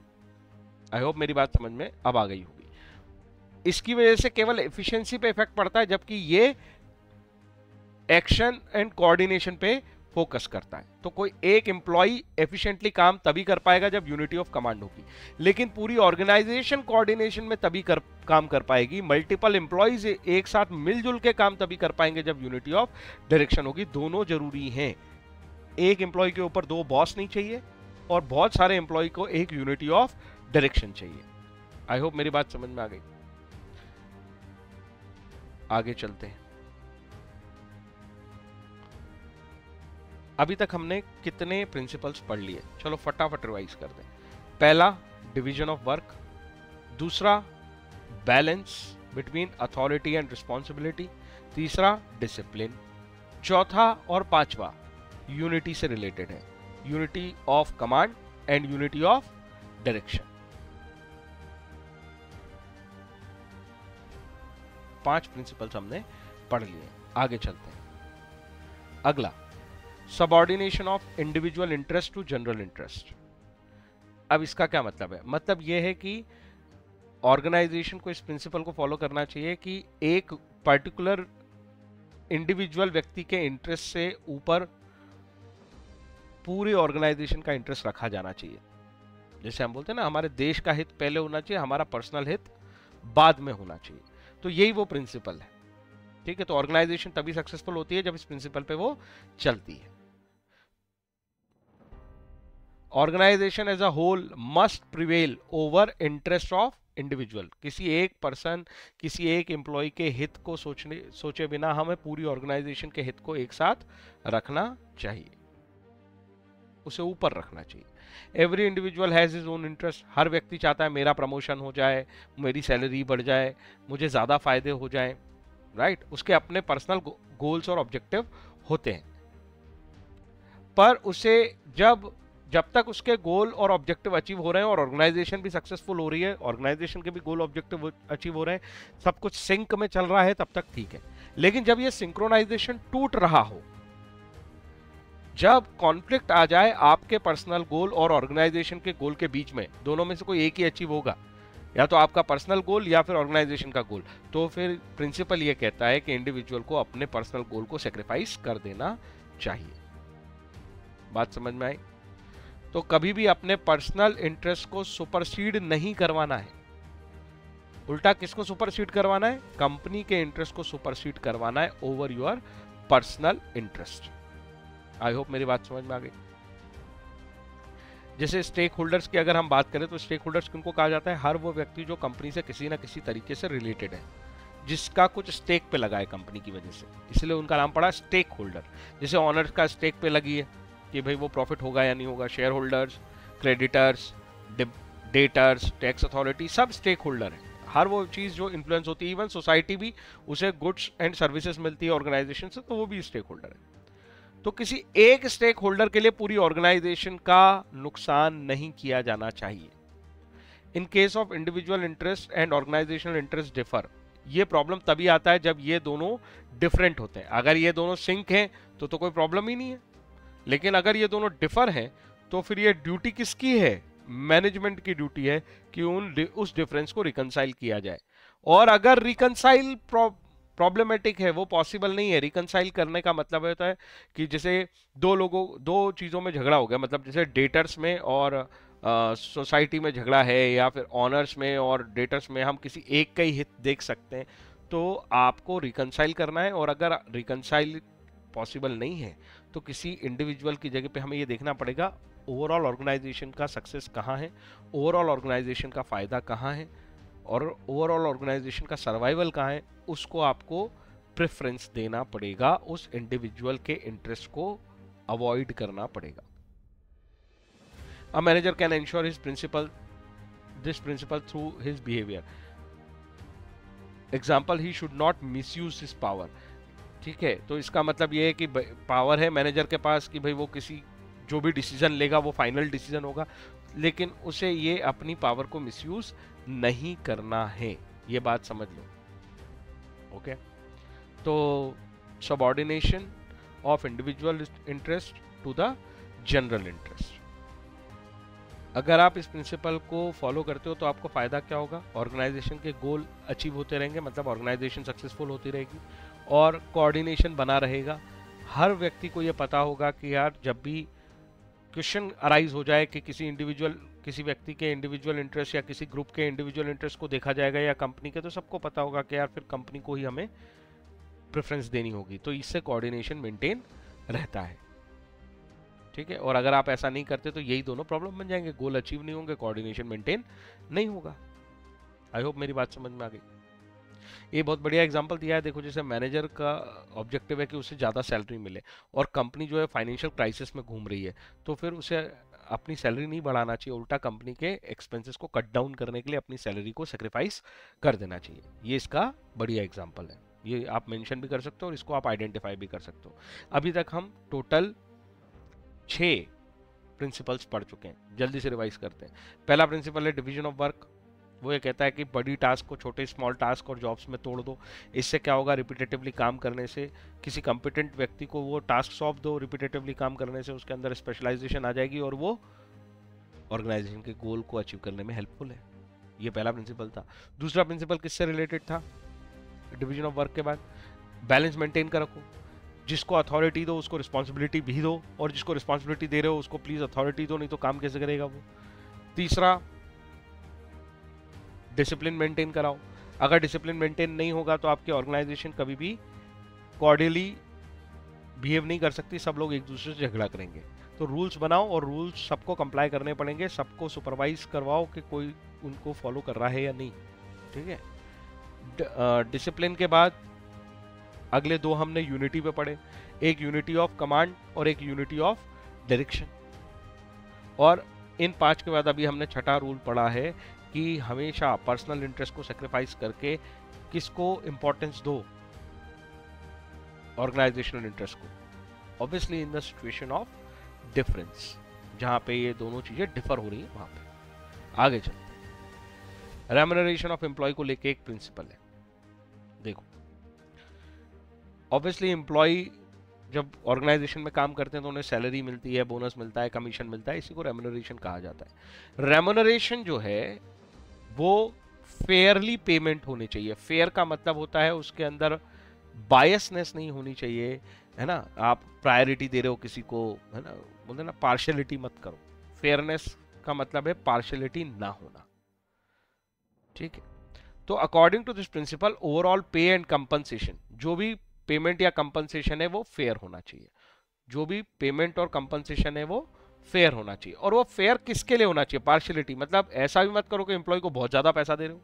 I hope मेरी बात समझ में अब आ गई होगी। इसकी वजह से केवल एफिशिएंसी पे इफेक्ट पड़ता है, जबकि ये एक्शन एंड कोऑर्डिनेशन पे फोकस करता है। तो कोई एक एम्प्लॉय एफिशिएंटली काम तभी कर पाएगा जब यूनिटी ऑफ कमांड होगी, लेकिन पूरी ऑर्गेनाइजेशन कोऑर्डिनेशन में तभी काम कर पाएगी। मल्टीपल एम्प्लॉयज एक साथ मिलजुल के काम तभी कर पाएंगे जब यूनिटी ऑफ डायरेक्शन होगी। दोनों जरूरी हैं। एक एम्प्लॉय के ऊपर दो बॉस नहीं चाहिए और बहुत सारे एम्प्लॉय को एक यूनिटी ऑफ डायरेक्शन चाहिए। आई होप मेरी बात समझ में आ गई। आगे चलते हैं। अभी तक हमने कितने प्रिंसिपल्स पढ़ लिए, चलो फटाफट रिवाइज कर दें। पहला, डिवीजन ऑफ वर्क। दूसरा, balance between authority and responsibility. तीसरा, डिसिप्लिन। चौथा और पांचवा यूनिटी से रिलेटेड है, unity of command and unity of direction. 5 principles हमने पढ़ लिए। आगे चलते हैं। अगला, subordination of individual interest to general interest. अब इसका क्या मतलब है, मतलब यह है कि ऑर्गेनाइजेशन को इस प्रिंसिपल को फॉलो करना चाहिए कि एक पर्टिकुलर इंडिविजुअल व्यक्ति के इंटरेस्ट से ऊपर पूरी ऑर्गेनाइजेशन का इंटरेस्ट रखा जाना चाहिए। जैसे हम बोलते हैं ना, हमारे देश का हित पहले होना चाहिए, हमारा पर्सनल हित बाद में होना चाहिए। तो यही वो प्रिंसिपल है। ठीक है, तो ऑर्गेनाइजेशन तभी सक्सेसफुल होती है जब इस प्रिंसिपल पे वो चलती है। Organisation as a whole must prevail over interest of individual. किसी एक पर्सन, किसी एक एम्प्लॉय के हित को सोचे बिना हमें पूरी ऑर्गेनाइजेशन के हित को एक साथ रखना चाहिए, उसे ऊपर रखना चाहिए। Every individual has his own interest. हर व्यक्ति चाहता है मेरा प्रमोशन हो जाए, मेरी सैलरी बढ़ जाए, मुझे ज्यादा फायदे हो जाए, राइट। उसके अपने पर्सनल गोल्स और ऑब्जेक्टिव होते हैं, पर उसे जब तक उसके गोल और ऑब्जेक्टिव अचीव हो रहे हैं और ऑर्गेनाइजेशन भी सक्सेसफुल हो रही है, ऑर्गेनाइजेशन के भी गोल ऑब्जेक्टिव अचीव हो रहे हैं, सब कुछ सिंक में चल रहा है, तब तक ठीक है। लेकिन जब ये सिंक्रोनाइजेशन टूट रहा हो, जब कॉन्फ्लिक्ट आ जाए आपके पर्सनल गोल और ऑर्गेनाइजेशन के गोल के बीच में, दोनों में से कोई एक ही अचीव होगा, या तो आपका पर्सनल गोल या फिर ऑर्गेनाइजेशन का गोल, तो फिर प्रिंसिपल ये कहता है कि इंडिविजुअल को अपने पर्सनल गोल को सेक्रीफाइस कर देना चाहिए। बात समझ में आई? तो कभी भी अपने पर्सनल इंटरेस्ट को सुपरसीड नहीं करवाना है। उल्टा किसको सुपरसीड करवाना है? कंपनी के इंटरेस्ट को सुपरसीड करवाना है over your personal interest. I hope मेरी बात समझ में आ गई। जैसे स्टेक होल्डर्स की अगर हम बात करें तो स्टेक होल्डर्स किनको कहा जाता है? हर वो व्यक्ति जो कंपनी से किसी ना किसी तरीके से रिलेटेड है, जिसका कुछ स्टेक पे लगा है कंपनी की वजह से, इसलिए उनका नाम पड़ा स्टेक होल्डर। जैसे ऑनर्स का स्टेक पे लगी है कि भाई वो प्रॉफिट होगा या नहीं होगा, share holders, creditors, debtors, tax authority, सब स्टेक होल्डर है। हर वो चीज़ जो इन्फ्लुएंस होती है, इवन सोसाइटी भी, उसे गुड्स एंड सर्विसेज मिलती है ऑर्गेनाइजेशन से, तो वो भी स्टेक होल्डर है। तो किसी एक स्टेक होल्डर के लिए पूरी ऑर्गेनाइजेशन का नुकसान नहीं किया जाना चाहिए। In case of individual interest and organisational interest differ, ये प्रॉब्लम तभी आता है जब ये दोनों डिफरेंट होते हैं। अगर ये दोनों सिंक हैं तो कोई प्रॉब्लम ही नहीं है, लेकिन अगर ये दोनों डिफर हैं तो फिर ये ड्यूटी किसकी है? मैनेजमेंट की ड्यूटी है कि उस डिफरेंस को रिकंसाइल किया जाए। और अगर रिकंसाइल प्रॉब्लमेटिक है, वो पॉसिबल नहीं है, रिकंसाइल करने का मतलब होता है कि जैसे दो चीज़ों में झगड़ा हो गया, मतलब जैसे डेटर्स में और सोसाइटी में झगड़ा है, या फिर ऑनर्स में और डेटर्स में, हम किसी एक का ही हित देख सकते हैं, तो आपको रिकंसाइल करना है। और अगर रिकंसाइल पॉसिबल नहीं है तो किसी इंडिविजुअल की जगह पे हमें ये देखना पड़ेगा ओवरऑल ऑर्गेनाइजेशन का सक्सेस कहाँ है, ओवरऑल ऑर्गेनाइजेशन का फ़ायदा कहाँ है, और ओवरऑल ऑर्गेनाइजेशन का सर्वाइवल कहाँ है, उसको आपको प्रेफरेंस देना पड़ेगा, उस इंडिविजुअल के इंटरेस्ट को अवॉइड करना पड़ेगा। A manager can ensure this principle through his behaviour. Example, he should not misuse his power. ठीक है, तो इसका मतलब ये है कि पावर है मैनेजर के पास कि भाई वो किसी जो भी डिसीजन लेगा वो फाइनल डिसीजन होगा, लेकिन उसे ये अपनी पावर को मिसयूज नहीं करना है। ये बात समझ लो। ओके, तो subordination of individual interest to the general interest. अगर आप इस प्रिंसिपल को फॉलो करते हो तो आपको फायदा क्या होगा? ऑर्गेनाइजेशन के गोल अचीव होते रहेंगे, मतलब ऑर्गेनाइजेशन सक्सेसफुल होती रहेगी और कोऑर्डिनेशन बना रहेगा। हर व्यक्ति को ये पता होगा कि यार जब भी क्वेश्चन अराइज हो जाए कि किसी व्यक्ति के इंडिविजुअल इंटरेस्ट या किसी ग्रुप के इंडिविजुअल इंटरेस्ट को देखा जाएगा या कंपनी के, तो सबको पता होगा कि यार फिर कंपनी को ही हमें प्रेफरेंस देनी होगी। तो इससे कोऑर्डिनेशन मेंटेन रहता है। ठीक है, और अगर आप ऐसा नहीं करते तो यही दोनों प्रॉब्लम बन जाएंगे, गोल अचीव नहीं होंगे, कोऑर्डिनेशन मेंटेन नहीं होगा। आई होप मेरी बात समझ में आ गई। ये बहुत बढ़िया एग्जांपल दिया है। देखो, जैसे मैनेजर का ऑब्जेक्टिव है कि उसे ज़्यादा सैलरी मिले, और कंपनी जो है फाइनेंशियल क्राइसिस में घूम रही है, तो फिर उसे अपनी सैलरी नहीं बढ़ाना चाहिए, उल्टा कंपनी के एक्सपेंसेस को कट डाउन करने के लिए अपनी सैलरी को सेक्रीफाइस कर देना चाहिए। ये इसका बढ़िया एग्जाम्पल है। ये आप मेंशन भी कर सकते हो और इसको आप आइडेंटिफाई भी कर सकते हो। अभी तक हम टोटल 6 प्रिंसिपल्स पढ़ चुके हैं। जल्दी से रिवाइज करते हैं। पहला प्रिंसिपल है डिवीजन ऑफ वर्क। वो ये कहता है कि बड़ी टास्क को छोटे स्मॉल टास्क और जॉब्स में तोड़ दो। इससे क्या होगा? रिपीटेटिवली काम करने से किसी कॉम्पिटेंट व्यक्ति को वो टास्क सौंप दो, रिपीटेटिवली काम करने से उसके अंदर स्पेशलाइजेशन आ जाएगी और वो ऑर्गेनाइजेशन के गोल को अचीव करने में हेल्पफुल है। ये पहला प्रिंसिपल था। दूसरा प्रिंसिपल किससे रिलेटेड था डिवीजन ऑफ वर्क के बाद? बैलेंस मेंटेन कर रखो। जिसको अथॉरिटी दो उसको रिस्पॉन्सिबिलिटी भी दो, और जिसको रिस्पॉन्सिबिलिटी दे रहे हो उसको प्लीज अथॉरिटी दो, नहीं तो काम कैसे करेगा वो। तीसरा, डिसिप्लिन मेंटेन कराओ। अगर डिसिप्लिन मेंटेन नहीं होगा तो आपकी ऑर्गेनाइजेशन कभी भी कॉर्डियली बिहेव नहीं कर सकती, सब लोग एक दूसरे से झगड़ा करेंगे। तो रूल्स बनाओ और रूल्स सबको कंप्लाई करने पड़ेंगे, सबको सुपरवाइज करवाओ कि कोई उनको फॉलो कर रहा है या नहीं। ठीक है। डिसिप्लिन के बाद अगले 2 हमने यूनिटी पे पढ़े, एक यूनिटी ऑफ कमांड और एक यूनिटी ऑफ डायरेक्शन। और इन 5 के बाद अभी हमने छठा रूल पढ़ा है कि हमेशा पर्सनल इंटरेस्ट को सेक्रीफाइस करके किसको इंपॉर्टेंस दो? ऑर्गेनाइजेशनल इंटरेस्ट को। Obviously in the situation of difference, जहां पे ये दोनों चीजें डिफर हो रही है वहां पे। आगे चलते हैं। रेम्यूनरेशन ऑफ एम्प्लॉय को लेके एक प्रिंसिपल है। देखो, ऑब्वियसली एम्प्लॉय जब ऑर्गेनाइजेशन में काम करते हैं तो उन्हें सैलरी मिलती है, बोनस मिलता है, कमीशन मिलता है, इसी को रेम्यूनरेशन कहा जाता है। रेम्यूनरेशन जो है वो फेयरली पेमेंट होनी चाहिए। फेयर का मतलब होता है उसके अंदर बायसनेस नहीं होनी चाहिए, है ना। आप प्रायोरिटी दे रहे हो किसी को, है ना, बोलते ना पार्शियलिटी मत करो। फेयरनेस का मतलब है पार्शियलिटी ना होना, ठीक है। तो according to this principle overall pay and compensation, जो भी पेमेंट या कंपनसेशन है वो फेयर होना चाहिए। जो भी पेमेंट और कंपनसेशन है वो फेयर होना चाहिए। और वो फेयर किसके लिए होना चाहिए? पार्शियलिटी, मतलब ऐसा भी मत करो कि एम्प्लॉय को बहुत ज्यादा पैसा दे रहे हो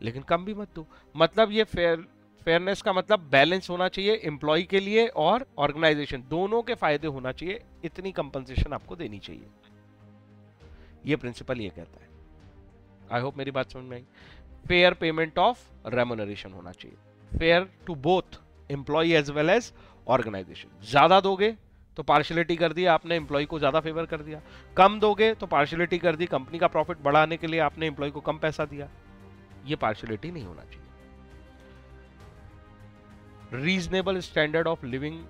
लेकिन कम भी मत दो। मतलब ये फेयरनेस का मतलब बैलेंस होना चाहिए, एम्प्लॉय के लिए और ऑर्गेनाइजेशन दोनों के फायदे होना चाहिए, इतनी कंपनसेशन आपको देनी चाहिए। ये प्रिंसिपल ये कहता है। आई होप मेरी बात समझ में आई। फेयर पेमेंट ऑफ रेम्यूनरेशन होना चाहिए, fair to both employ as well as organisation. ज्यादा दोगे तो पार्शियलिटी कर दिया आपने, एम्प्लॉय को ज्यादा फेवर कर दिया। कम दोगे तो पार्शियलिटी कर दी, कंपनी का प्रॉफिट बढ़ाने के लिए आपने एम्प्लॉय को कम पैसा दिया। ये पार्शियलिटी नहीं होना चाहिए। Reasonable standard of living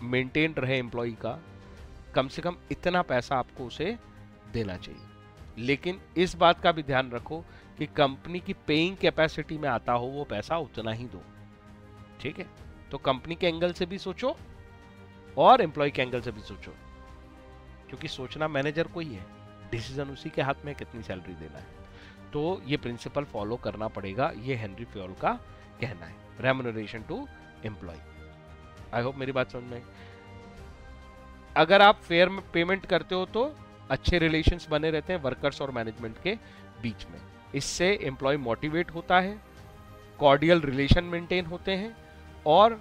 maintain रहे एम्प्लॉय का, कम से कम इतना पैसा आपको उसे देना चाहिए। लेकिन इस बात का भी ध्यान रखो कि कंपनी की पेइंग कैपेसिटी में आता हो वो पैसा उतना ही दो, ठीक है। तो कंपनी के एंगल से भी सोचो और एम्प्लॉय के एंगल से भी सोचो, क्योंकि सोचना मैनेजर को ही है, डिसीजन उसी के हाथ में कितनी सैलरी देना है। तो ये प्रिंसिपल फॉलो करना पड़ेगा, ये हेनरी फ्योल का कहना है, remuneration to employ. I hope मेरी बात समझ में आई। अगर आप फेयर पेमेंट करते हो तो अच्छे रिलेशंस बने रहते हैं वर्कर्स और मैनेजमेंट के बीच में। इससे एम्प्लॉय मोटिवेट होता है, कॉर्डियल रिलेशन मेंटेन होते हैं और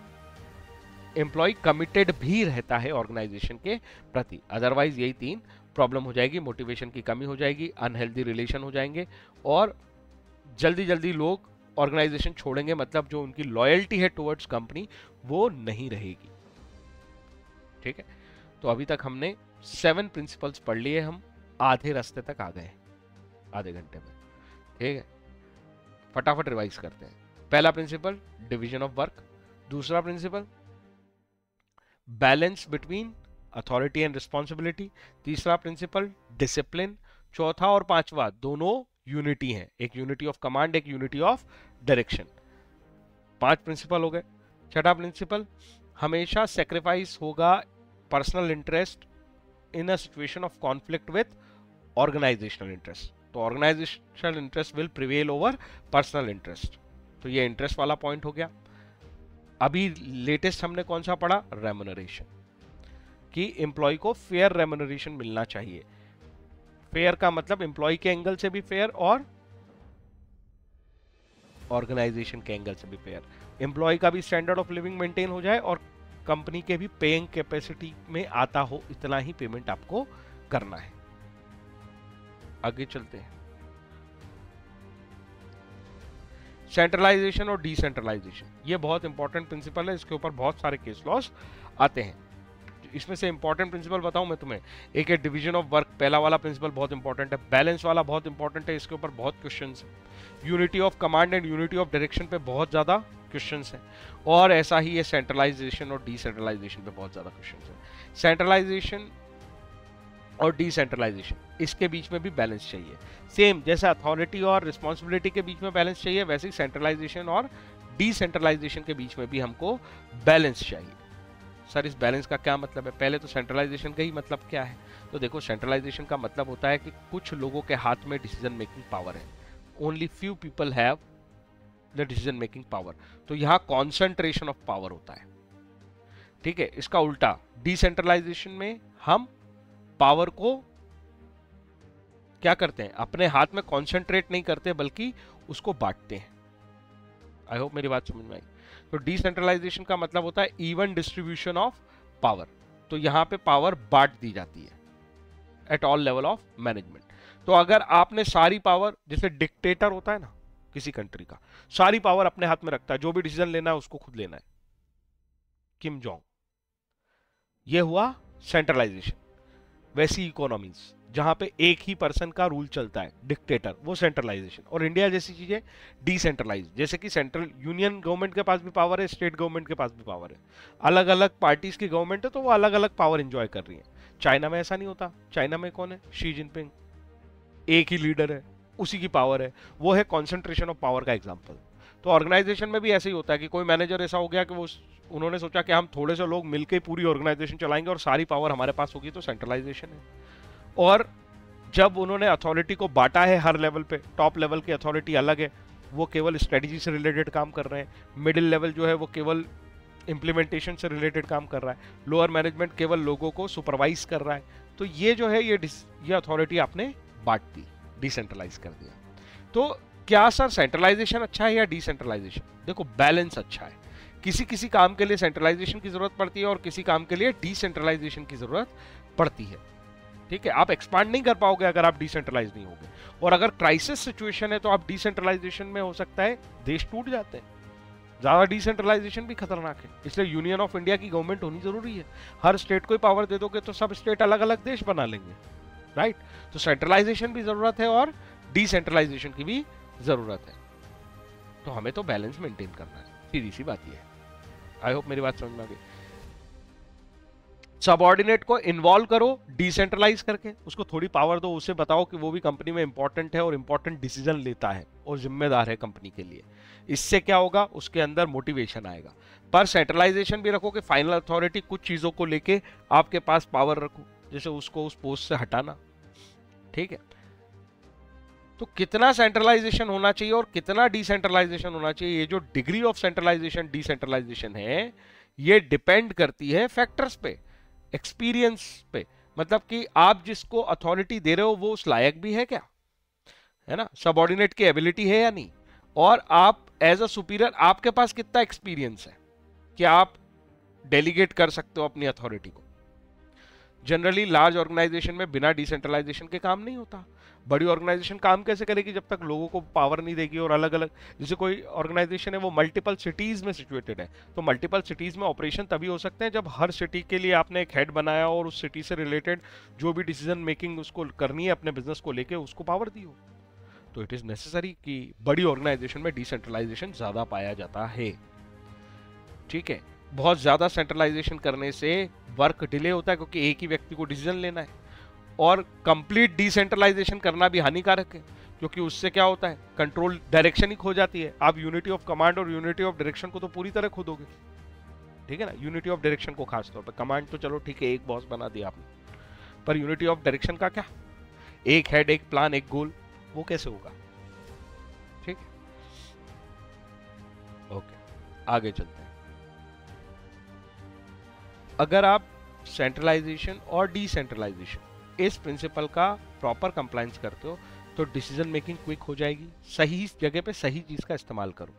एम्प्लॉय कमिटेड भी रहता है ऑर्गेनाइजेशन के प्रति। अदरवाइज यही तीन प्रॉब्लम हो जाएगी, मोटिवेशन की कमी हो जाएगी, अनहेल्दी रिलेशन हो जाएंगे और जल्दी जल्दी लोग ऑर्गेनाइजेशन छोड़ेंगे, मतलब जो उनकी लॉयल्टी है टुवर्ड्स कंपनी वो नहीं रहेगी, ठीक है। तो अभी तक हमने 7 प्रिंसिपल्स पढ़ लिए, हम आधे रास्ते तक आ गए आधे घंटे में, ठीक है। फटाफट रिवाइज करते हैं। पहला प्रिंसिपल डिवीजन ऑफ वर्क, दूसरा principle balance between authority and responsibility, तीसरा प्रिंसिपल डिसिप्लिन, चौथा और पांचवा दोनों यूनिटी हैं, एक यूनिटी ऑफ कमांड, एक यूनिटी ऑफ डायरेक्शन। 5 प्रिंसिपल हो गए। छठा प्रिंसिपल हमेशा सेक्रीफाइस होगा personal interest in a situation of conflict with organisational interest. तो organisational interest will prevail over personal interest. तो ये इंटरेस्ट वाला पॉइंट हो गया। अभी लेटेस्ट हमने कौन सा पढ़ा? रेम्यूनरेशन, कि एम्प्लॉय को फेयर रेम्यूनरेशन मिलना चाहिए। फेयर का मतलब एम्प्लॉय के एंगल से भी फेयर और ऑर्गेनाइजेशन के एंगल से भी फेयर। एम्प्लॉय का भी स्टैंडर्ड ऑफ लिविंग मेंटेन हो जाए और कंपनी के भी पेइंग कैपेसिटी में आता हो, इतना ही पेमेंट आपको करना है। आगे चलते हैं। सेंट्रलाइजेशन और डिसेंट्रलाइजेशन, ये बहुत इंपॉर्टेंट प्रिंसिपल है, इसके ऊपर बहुत सारे केस लॉस आते हैं। इसमें से इंपॉर्टेंट प्रिंसिपल बताऊं मैं तुम्हें, एक है डिवीजन ऑफ वर्क, पहला वाला प्रिंसिपल बहुत इंपॉर्टेंट है। बैलेंस वाला बहुत इंपॉर्टेंट है, इसके ऊपर बहुत क्वेश्चंस हैं। Unity of command and unity of direction पे बहुत ज्यादा क्वेश्चंस हैं। और ऐसा ही है सेंट्रलाइजेशन और डिसेंट्रलाइजेशन पे बहुत ज्यादा क्वेश्चंस हैं। सेंट्रलाइजेशन और डिसेंट्रलाइजेशन, इसके बीच में भी बैलेंस चाहिए। सेम जैसे अथॉरिटी और रिस्पॉन्सिबिलिटी के बीच में बैलेंस चाहिए, वैसे ही सेंट्रलाइजेशन और डिसेंट्रलाइजेशन के बीच में भी हमको बैलेंस चाहिए। सर इस बैलेंस का क्या मतलब है? पहले तो सेंट्रलाइजेशन का ही मतलब क्या है? तो देखो, सेंट्रलाइजेशन का मतलब होता है कि कुछ लोगों के हाथ में डिसीजन मेकिंग पावर है, only few people have the decision making power. तो यहाँ कॉन्सेंट्रेशन ऑफ पावर होता है, ठीक है। इसका उल्टा डिसेंट्रलाइजेशन में हम पावर को क्या करते हैं, अपने हाथ में कॉन्सेंट्रेट नहीं करते बल्कि उसको बांटते हैं। आई होप मेरी बात समझ में आई। तो डिसेंट्रलाइजेशन का मतलब होता है इवन डिस्ट्रीब्यूशन ऑफ पावर। तो यहां पे पावर बांट दी जाती है at all level of management. तो अगर आपने सारी पावर, जैसे डिक्टेटर होता है ना किसी कंट्री का, सारी पावर अपने हाथ में रखता है, जो भी डिसीजन लेना है उसको खुद लेना है, किम जोंग, ये हुआ सेंट्रलाइजेशन। वैसी इकोनॉमीज जहां पे एक ही पर्सन का रूल चलता है, डिक्टेटर, वो सेंट्रलाइजेशन। और इंडिया जैसी चीजें डिसेंट्रलाइज, जैसे कि सेंट्रल यूनियन गवर्नमेंट के पास भी पावर है, स्टेट गवर्नमेंट के पास भी पावर है, अलग अलग पार्टीज की गवर्नमेंट है तो वो अलग अलग पावर एंजॉय कर रही है। चाइना में ऐसा नहीं होता। चाइना में कौन है? शी जिनपिंग, एक ही लीडर है, उसी की पावर है, वो है कॉन्सेंट्रेशन ऑफ पावर का एग्जाम्पल। तो ऑर्गेनाइजेशन में भी ऐसे ही होता है कि कोई मैनेजर ऐसा हो गया कि वो उन्होंने सोचा कि हम थोड़े से लोग मिलकर पूरी ऑर्गेनाइजेशन चलाएंगे और सारी पावर हमारे पास होगी, तो सेंट्रलाइजेशन है। और जब उन्होंने अथॉरिटी को बांटा है हर लेवल पे, टॉप लेवल की अथॉरिटी अलग है, वो केवल स्ट्रेटजी से रिलेटेड काम कर रहे हैं, मिडिल लेवल जो है वो केवल इंप्लीमेंटेशन से रिलेटेड काम कर रहा है, लोअर मैनेजमेंट केवल लोगों को सुपरवाइज कर रहा है। तो ये जो है ये अथॉरिटी आपने बांट दी, डिसेंट्रलाइज कर दिया। तो क्या सर सेंट्रलाइजेशन अच्छा है या डिसेंट्रलाइजेशन? देखो बैलेंस अच्छा है। किसी किसी काम के लिए सेंट्रलाइजेशन की जरूरत पड़ती है और किसी काम के लिए डिसेंट्रलाइजेशन की जरूरत पड़ती है। ठीक है, आप एक्सपांड नहीं कर पाओगे अगर आप डिसेंट्रलाइज नहीं होगे। और अगर क्राइसिस सिचुएशन है तो आप डिसेंट्रलाइजेशन में हो सकता है देश टूट जाते हैं। ज्यादा डिसेंट्रलाइजेशन भी खतरनाक है, इसलिए यूनियन ऑफ इंडिया की गवर्नमेंट होनी जरूरी है। हर स्टेट को ही पावर दे दोगे तो सब स्टेट अलग अलग देश बना लेंगे, राइट? तो सेंट्रलाइजेशन भी जरूरत है और डिसेंट्रलाइजेशन की भी जरूरत है। तो हमें तो बैलेंस मेंटेन करना है, सीधी सी बात यह है। आई होप मेरी बात समझ में आ गई। सबऑर्डिनेट को इन्वॉल्व करो डिसेंट्रलाइज करके, उसको थोड़ी पावर दो, उसे बताओ कि वो भी कंपनी में इंपॉर्टेंट है और इंपॉर्टेंट डिसीजन लेता है और जिम्मेदार है कंपनी के लिए। इससे क्या होगा, उसके अंदर मोटिवेशन आएगा। पर सेंट्रलाइजेशन भी रखो कि फाइनल अथॉरिटी कुछ चीजों को लेके आपके पास पावर रखो, जैसे उसको उस पोस्ट से हटाना। ठीक है, तो कितना सेंट्रलाइजेशन होना चाहिए और कितना डिसेंट्रलाइजेशन होना चाहिए, ये जो डिग्री ऑफ सेंट्रलाइजेशन डिसेंट्रलाइजेशन है, ये डिपेंड करती है फैक्टर्स पे, एक्सपीरियंस पे। मतलब कि आप जिसको अथॉरिटी दे रहे हो वो उस लायक भी है क्या, है ना? सबऑर्डिनेट की एबिलिटी है या नहीं, और आप एज अ सुपीरियर आपके पास कितना एक्सपीरियंस है कि आप डेलीगेट कर सकते हो अपनी अथॉरिटी को। जनरली लार्ज ऑर्गेनाइजेशन में बिना डिसेंट्रलाइजेशन के काम नहीं होता। बड़ी ऑर्गेनाइजेशन काम कैसे करेगी जब तक लोगों को पावर नहीं देगी और अलग अलग, जैसे कोई ऑर्गेनाइजेशन है वो मल्टीपल सिटीज में सिचुएटेड है, तो मल्टीपल सिटीज में ऑपरेशन तभी हो सकते हैं जब हर सिटी के लिए आपने एक हेड बनाया और उस सिटी से रिलेटेड जो भी डिसीजन मेकिंग उसको करनी है अपने बिजनेस को लेके उसको पावर दी हो। तो इट इज नेसेसरी कि बड़ी ऑर्गेनाइजेशन में डिसेंट्रलाइजेशन ज्यादा पाया जाता है। ठीक है, बहुत ज्यादा सेंट्रलाइजेशन करने से वर्क डिले होता है क्योंकि एक ही व्यक्ति को डिसीजन लेना है, और कंप्लीट डिसेंट्रलाइजेशन करना भी हानिकारक है क्योंकि उससे क्या होता है, कंट्रोल डायरेक्शन ही खो जाती है। आप यूनिटी ऑफ कमांड और यूनिटी ऑफ डायरेक्शन को तो पूरी तरह खो दोगे। ठीक है ना, यूनिटी ऑफ डायरेक्शन को खास तौर पर, कमांड तो चलो ठीक है एक बॉस बना दिया आपने, पर यूनिटी ऑफ डायरेक्शन का क्या, एक हेड एक प्लान एक गोल, वो कैसे होगा? ठीक, ओके आगे चलते हैं। अगर आप सेंट्रलाइजेशन और डिसेंट्रलाइजेशन इस प्रिंसिपल का प्रॉपर कंप्लायंस करते हो तो डिसीजन मेकिंग क्विक हो जाएगी। सही जगह पे सही चीज का इस्तेमाल करो।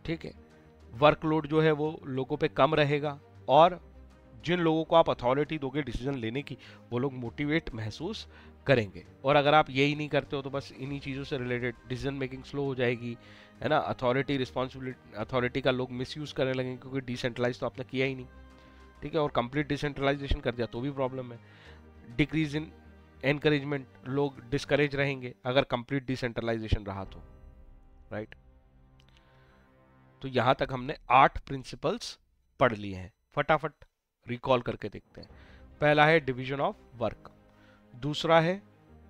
ठीक है, वर्कलोड जो है वो लोगों पे कम रहेगा और जिन लोगों को आप अथॉरिटी दोगे डिसीजन लेने की वो लोग मोटिवेट महसूस करेंगे। और अगर आप यही नहीं करते हो तो बस इन्हीं चीज़ों से रिलेटेड डिसीजन मेकिंग स्लो हो जाएगी, है ना? अथॉरिटी रिस्पॉन्सिबिलिटी, अथॉरिटी का लोग मिसयूज करने लगेंगे क्योंकि डिसेंट्रलाइज तो आपने किया ही नहीं। ठीक है, और कंप्लीट डिसेंट्रलाइजेशन कर दिया तो भी प्रॉब्लम है। डिक्रीज इन एनकरेजमेंट, लोग डिस्करेज रहेंगे अगर कंप्लीट डिसेंट्रलाइजेशन रहा तो, राइट? तो यहां तक हमने 8 प्रिंसिपल्स पढ़ लिए हैं, फटाफट रिकॉल करके देखते हैं। पहला है डिवीजन ऑफ वर्क, दूसरा है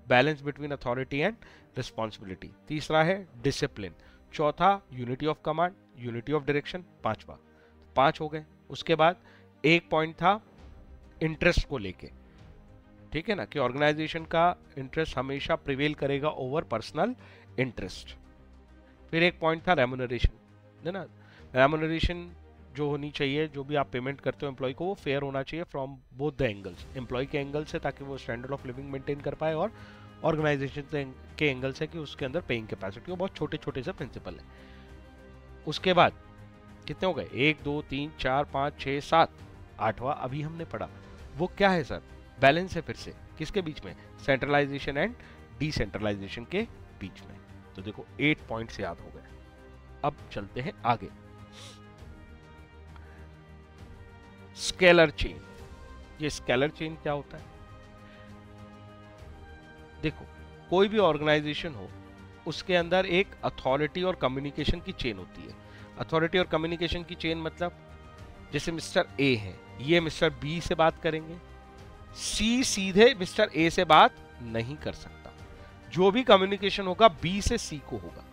balance between authority and responsibility, तीसरा है डिसिप्लिन, चौथा unity of command, unity of direction, पांचवा। 5 हो गए। उसके बाद एक पॉइंट था इंटरेस्ट को लेके, ठीक है ना, कि ऑर्गेनाइजेशन का इंटरेस्ट हमेशा प्रिवेल करेगा ओवर पर्सनल इंटरेस्ट। फिर एक पॉइंट था रेम्युनरेशन, है ना? रेम्युनरेशन जो होनी चाहिए, जो भी आप पेमेंट करते हो एम्प्लॉय को, वो फेयर होना चाहिए from both the angles, employ के एंगल से ताकि वो स्टैंडर्ड ऑफ लिविंग मेंटेन कर पाए, और ऑर्गेनाइजेशन के एंगल से कि उसके अंदर पेइंग कैपेसिटी हो। बहुत छोटे छोटे से प्रिंसिपल है। उसके बाद कितने हो गए? 1 2 3 4 5 6 7, 8वां अभी हमने पढ़ा। वो क्या है सर? बैलेंस है। फिर से किसके बीच में? सेंट्रलाइजेशन एंड डिसेंट्रलाइजेशन के बीच में। तो देखो 8 पॉइंट्स याद हो गए। अब चलते हैं आगे। Scalar chain. ये स्केलर चेन क्या होता है? देखो, कोई भी ऑर्गेनाइजेशन हो, उसके अंदर एक अथॉरिटी और कम्युनिकेशन की चेन होती है। अथॉरिटी और कम्युनिकेशन की चेन मतलब, जैसे मिस्टर ए है, ये मिस्टर बी से बात करेंगे, सी सीधे मिस्टर ए से बात नहीं कर सकता, जो भी कम्युनिकेशन होगा बी से सी को होगा।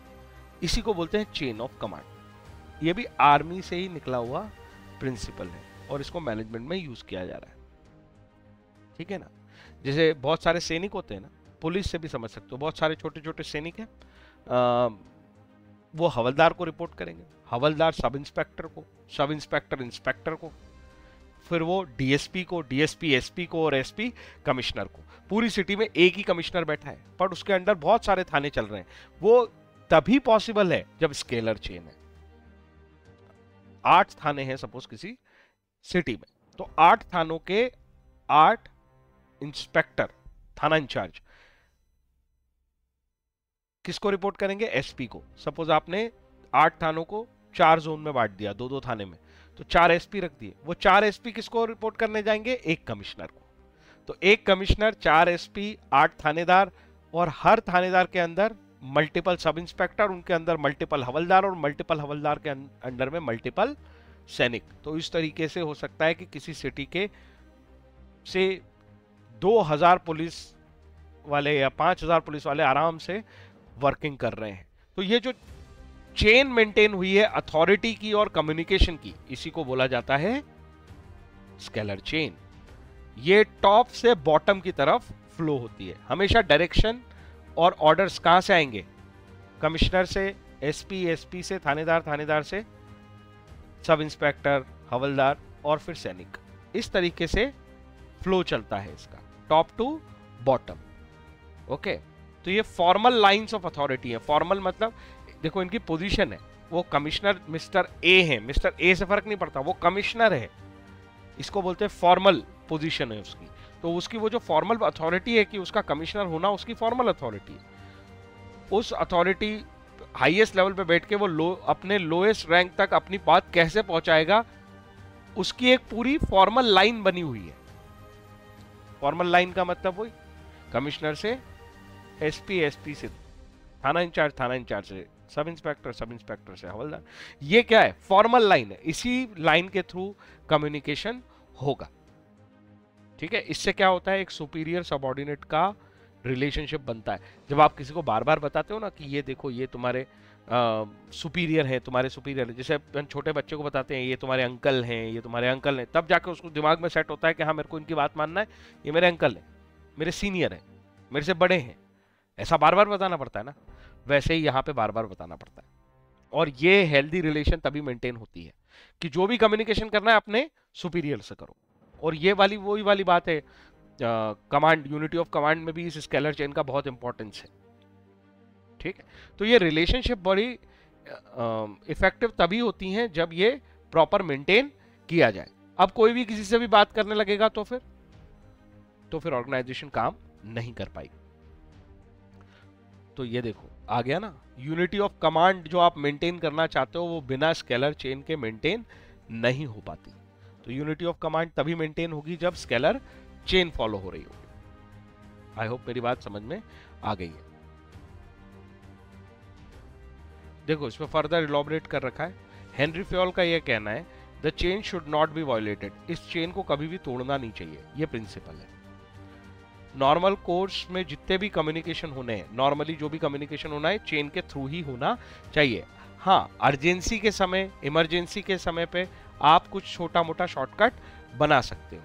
इसी को बोलते हैं चेन ऑफ कमांड। ये भी आर्मी से ही निकला हुआ प्रिंसिपल है और इसको मैनेजमेंट में यूज किया जा रहा है, ठीक है ना। जैसे बहुत सारे सैनिक होते हैं ना, पुलिस से भी समझ सकते हो, बहुत सारे छोटे छोटे सैनिक हैं, वो हवलदार को रिपोर्ट करेंगे, हवलदार सब इंस्पेक्टर को, सब इंस्पेक्टर इंस्पेक्टर को, फिर वो डीएसपी को, डीएसपी एसपी को, और एसपी कमिश्नर को। पूरी सिटी में एक ही कमिश्नर बैठा है, पर उसके अंदर बहुत सारे थाने चल रहे हैं। वो तभी पॉसिबल है जब स्केलर चेन है। 8 थाने हैं सपोज किसी सिटी में, तो 8 थानों के 8 इंस्पेक्टर, थाना इंचार्ज, किसको रिपोर्ट करेंगे? एसपी को। सपोज आपने 8 थानों को 4 जोन में बांट दिया, 2-2 थाने में, तो 4 एसपी रख दिए। वो 4 एसपी किसको रिपोर्ट करने जाएंगे? एक कमिश्नर को। तो एक कमिश्नर, 4 एसपी, 8 थानेदार, और हर थानेदार के अंदर मल्टीपल सब इंस्पेक्टर, उनके अंदर मल्टीपल हवलदार, और मल्टीपल हवलदार के अंडर में मल्टीपल सैनिक। तो इस तरीके से हो सकता है कि किसी सिटी के से 2000 पुलिस वाले या 5000 पुलिस वाले आराम से वर्किंग कर रहे हैं। तो ये जो चेन मेंटेन हुई है अथॉरिटी की और कम्युनिकेशन की, इसी को बोला जाता है स्केलर चेन। ये टॉप से बॉटम की तरफ फ्लो होती है। हमेशा डायरेक्शन और ऑर्डर्स कहां से आएंगे? कमिश्नर से, एसपी, एसपी से थानेदार, थानेदार से सब इंस्पेक्टर, हवलदार, और फिर सैनिक। इस तरीके से फ्लो चलता है इसका, टॉप टू बॉटम। ओके, तो ये फॉर्मल लाइंस ऑफ अथॉरिटी है। फॉर्मल मतलब देखो इनकी पोजीशन है, वो कमिश्नर मिस्टर ए है, मिस्टर ए से फर्क नहीं पड़ता, वो कमिश्नर है, इसको बोलते हैं फॉर्मल पोजीशन है उसकी। तो उसकी वो जो फॉर्मल अथॉरिटी है कि उसका कमिश्नर होना, उसकी फॉर्मल अथॉरिटी है। उस अथॉरिटी हाईएस्ट लेवल पे बैठ के वो अपने लोएस्ट रैंक तक अपनी बात कैसे पहुंचाएगा, उसकी एक पूरी फॉर्मल लाइन बनी हुई है। फॉर्मल लाइन का मतलब वही, कमिश्नर से एसपी, एसपी से थाना इंचार्ज, थाना इंचार्ज से सब इंस्पेक्टर, सब इंस्पेक्टर से हवलदार। ये क्या है? फॉर्मल लाइन है। इसी लाइन के थ्रू कम्युनिकेशन होगा, ठीक है। इससे क्या होता है? एक सुपीरियर सबऑर्डिनेट का रिलेशनशिप बनता है। जब आप किसी को बार बार बताते हो ना कि ये देखो ये तुम्हारे सुपीरियर है, तुम्हारे सुपीरियर है, जैसे छोटे बच्चे को बताते हैं ये तुम्हारे अंकल हैं, ये तुम्हारे अंकल हैं, तब जाके उसको दिमाग में सेट होता है कि हाँ मेरे को इनकी बात मानना है, ये मेरे अंकल हैं, मेरे सीनियर हैं, मेरे से बड़े हैं। ऐसा बार बार बताना पड़ता है ना, वैसे ही यहाँ पे बार बार बताना पड़ता है। और ये हेल्दी रिलेशन तभी मेंटेन होती है कि जो भी कम्युनिकेशन करना है अपने सुपीरियर से करो। और ये वाली वही वाली बात है, कमांड, यूनिटी ऑफ कमांड में भी इस स्केलर चेन का बहुत इंपॉर्टेंस है, ठीक है। तो ये रिलेशनशिप बड़ी इफेक्टिव तभी होती हैं जब ये प्रॉपर मेंटेन किया जाए। अब कोई भी किसी से भी बात करने लगेगा तो फिर ऑर्गेनाइजेशन काम नहीं कर पाएगी। तो ये देखो आ गया ना, यूनिटी ऑफ कमांड जो आप मेंटेन करना चाहते हो वो बिना स्केलर चेन के मेंटेन नहीं हो पाती। तो यूनिटी ऑफ कमांड तभी मेंटेन होगी जब स्केलर चेन फॉलो हो रही होगी। आई होप मेरी बात समझ में आ गई है। देखो इसमें फर्दर इलॉबरेट कर रखा है। हेनरी फ्योल का यह कहना है, the chain should not be violated. इस चेन को कभी भी तोड़ना नहीं चाहिए, यह प्रिंसिपल है। नॉर्मल कोर्स में जितने भी कम्युनिकेशन होने हैं, नॉर्मली जो भी कम्युनिकेशन होना है चेन के थ्रू ही होना चाहिए। हाँ, अर्जेंसी के समय, इमरजेंसी के समय पे आप कुछ छोटा मोटा शॉर्टकट बना सकते हो,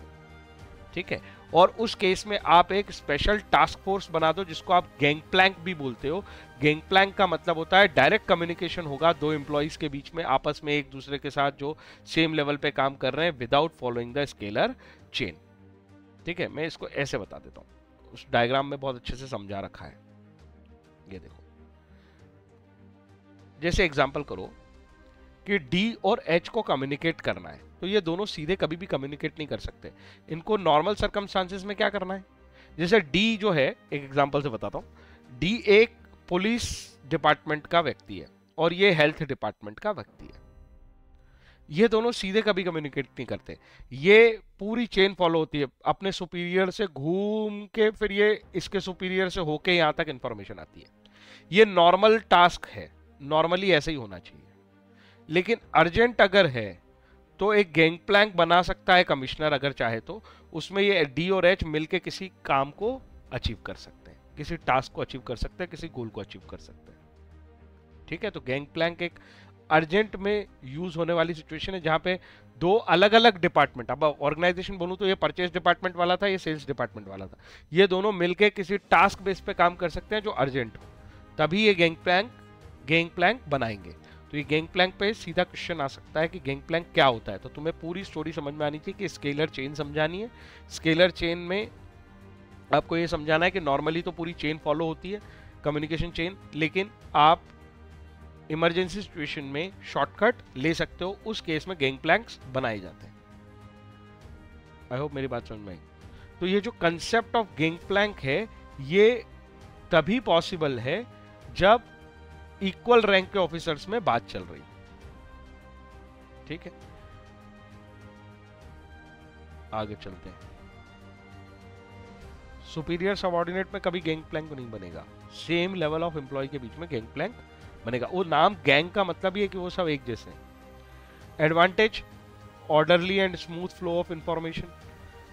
ठीक है। और उस केस में आप एक स्पेशल टास्क फोर्स बना दो जिसको आप गैंगप्लैंक भी बोलते हो। गैंगप्लैंक का मतलब होता है डायरेक्ट कम्युनिकेशन होगा 2 एम्प्लॉइज के बीच में, आपस में एक दूसरे के साथ जो सेम लेवल पे काम कर रहे हैं, without following the scalar chain, ठीक है। मैं इसको ऐसे बता देता हूँ, उस डायग्राम में बहुत अच्छे से समझा रखा है। ये देखो, जैसे एग्जांपल करो कि D और H को कम्युनिकेट करना है, तो ये दोनों सीधे कभी भी कम्युनिकेट नहीं कर सकते। इनको नॉर्मल सर्कमस्टांसेस में क्या करना है, जैसे D जो है, एक एग्जांपल से बताता हूं। D एक पुलिस डिपार्टमेंट का व्यक्ति है और ये हेल्थ डिपार्टमेंट का व्यक्ति है। ये दोनों सीधे कभी कम्युनिकेट नहीं करते, ये पूरी चेन फॉलो होती है, अपने सुपीरियर से घूम के फिर ये इसके सुपीरियर से होके यहाँ तक इंफॉर्मेशन आती है। ये नॉर्मल टास्क है, नॉर्मली ऐसे ही होना चाहिए। लेकिन अर्जेंट अगर है तो एक गैंग प्लैंक बना सकता है कमिश्नर अगर चाहे तो, उसमें ये डी और एच मिलके किसी काम को अचीव कर सकते हैं, किसी टास्क को अचीव कर सकते हैं, किसी गोल को अचीव कर सकते हैं। ठीक है, तो गैंग प्लैंक एक अर्जेंट में यूज होने वाली सिचुएशन है जहां पे दो अलग अलग डिपार्टमेंट, अब ऑर्गेनाइजेशन बोलूं तो ये परचेज डिपार्टमेंट वाला था, ये सेल्स डिपार्टमेंट वाला था, ये दोनों मिलके किसी टास्क बेस पे काम कर सकते हैं जो अर्जेंट हो, तभी ये गैंग प्लैंक बनाएंगे। तो ये गैंग प्लैंक पे सीधा क्वेश्चन आ सकता है कि गैंग प्लैंक क्या होता है। तो तुम्हें पूरी स्टोरी समझ में आनी चाहिए कि स्केलर चेन समझानी है। स्केलर चेन में आपको ये समझाना है कि नॉर्मली तो पूरी चेन फॉलो होती है, कम्युनिकेशन चेन, लेकिन आप इमरजेंसी सिचुएशन में शॉर्टकट ले सकते हो, उस केस में गैंग प्लैंक्स बनाए जाते हैं। आई होप मेरी बात समझ में आई। तो ये जो कंसेप्ट ऑफ गैंग प्लैंक है ये तभी पॉसिबल है जब इक्वल रैंक के ऑफिसर्स में बात चल रही। ठीक है, आगे चलते हैं। सुपीरियर सबऑर्डिनेट में कभी गैंग प्लैंक नहीं बनेगा, सेम लेवल ऑफ एम्प्लॉय के बीच में गैंग प्लैंक बनेगा। वो नाम गैंग का मतलब ये है कि वो सब एक जैसे हैं। Advantage, orderly and smooth flow of information.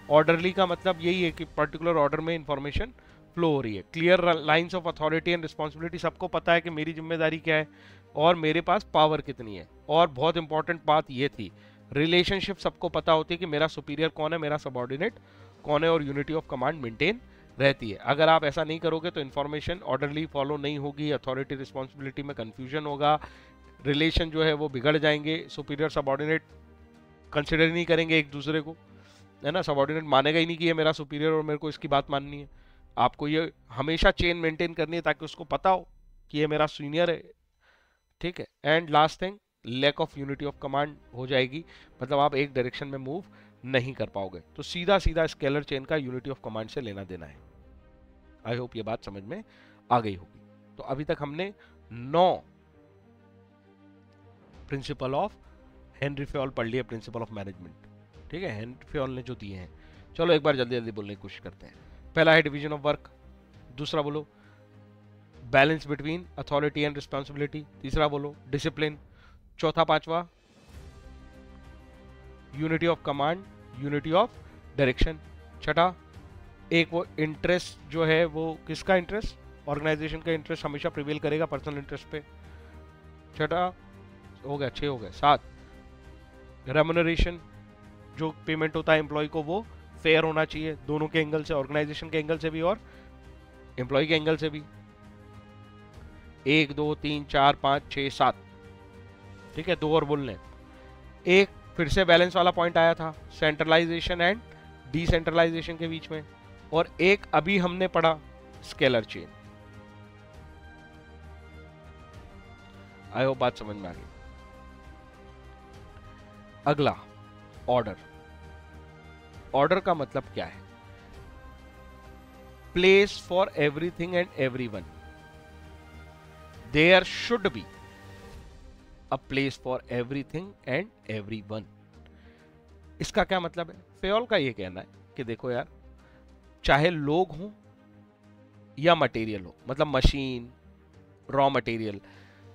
Orderly का मतलब यही है कि पर्टिकुलर ऑर्डर में इंफॉर्मेशन फ्लो हो रही है। Clear lines of authority and responsibility, सबको पता है कि मेरी जिम्मेदारी क्या है और मेरे पास पावर कितनी है। और बहुत इंपॉर्टेंट बात ये थी, रिलेशनशिप सबको पता होती है कि मेरा सुपीरियर कौन है, मेरा सबऑर्डिनेट कौन है, और यूनिटी ऑफ कमांड मेंटेन रहती है। अगर आप ऐसा नहीं करोगे तो इन्फॉर्मेशन ऑर्डरली फॉलो नहीं होगी, अथॉरिटी रिस्पॉन्सिबिलिटी में कंफ्यूजन होगा, रिलेशन जो है वो बिगड़ जाएंगे, सुपीरियर सबऑर्डिनेट कंसिडर नहीं करेंगे एक दूसरे को, है ना। सबऑर्डिनेट मानेगा ही नहीं कि ये मेरा सुपीरियर और मेरे को इसकी बात माननी है। आपको ये हमेशा चेन मेंटेन करनी है ताकि उसको पता हो कि ये मेरा सीनियर है। ठीक है, and last thing, lack of unity of command हो जाएगी, मतलब आप एक डायरेक्शन में मूव नहीं कर पाओगे। तो सीधा सीधा स्केलर चेन का यूनिटी ऑफ कमांड से लेना देना है। आई होप ये बात समझ में आ गई होगी। तो अभी तक हमने 9 प्रिंसिपल ऑफ हेनरी फेयोल पढ़ लिया, प्रिंसिपल ऑफ मैनेजमेंट। ठीक है, हेनरी फेयोल ने जो दिए हैं, चलो एक बार जल्दी जल्दी बोलने की कोशिश करते हैं। पहला है डिवीजन ऑफ वर्क, दूसरा बोलो balance between authority and responsibility, तीसरा बोलो डिसिप्लिन, चौथा पांचवा unity of command, unity of direction, छठा एक वो इंटरेस्ट जो है वो किसका इंटरेस्ट, ऑर्गेनाइजेशन का इंटरेस्ट हमेशा प्रिवेल करेगा पर्सनल इंटरेस्ट पे, छठा हो गया, 6 हो गए, 7 रेम्युनरेशन, जो पेमेंट होता है एम्प्लॉय को वो फेयर होना चाहिए दोनों के एंगल से, ऑर्गेनाइजेशन के एंगल से भी और एम्प्लॉय के एंगल से भी। 1 2 3 4 5 6 7, ठीक है, 2 और बोलने। एक फिर से बैलेंस वाला पॉइंट आया था सेंट्रलाइजेशन एंड डिसेंट्रलाइजेशन के बीच में, और एक अभी हमने पढ़ा स्केलर चेन। आई होप बात समझ में आ गई। अगला ऑर्डर। ऑर्डर का मतलब क्या है? Place for everything and everyone. There should be a place for everything and everyone. इसका क्या मतलब है? फेयोल का यह कहना है कि देखो यार, चाहे लोग हों या मटेरियल हो, मतलब मशीन, रॉ मटेरियल,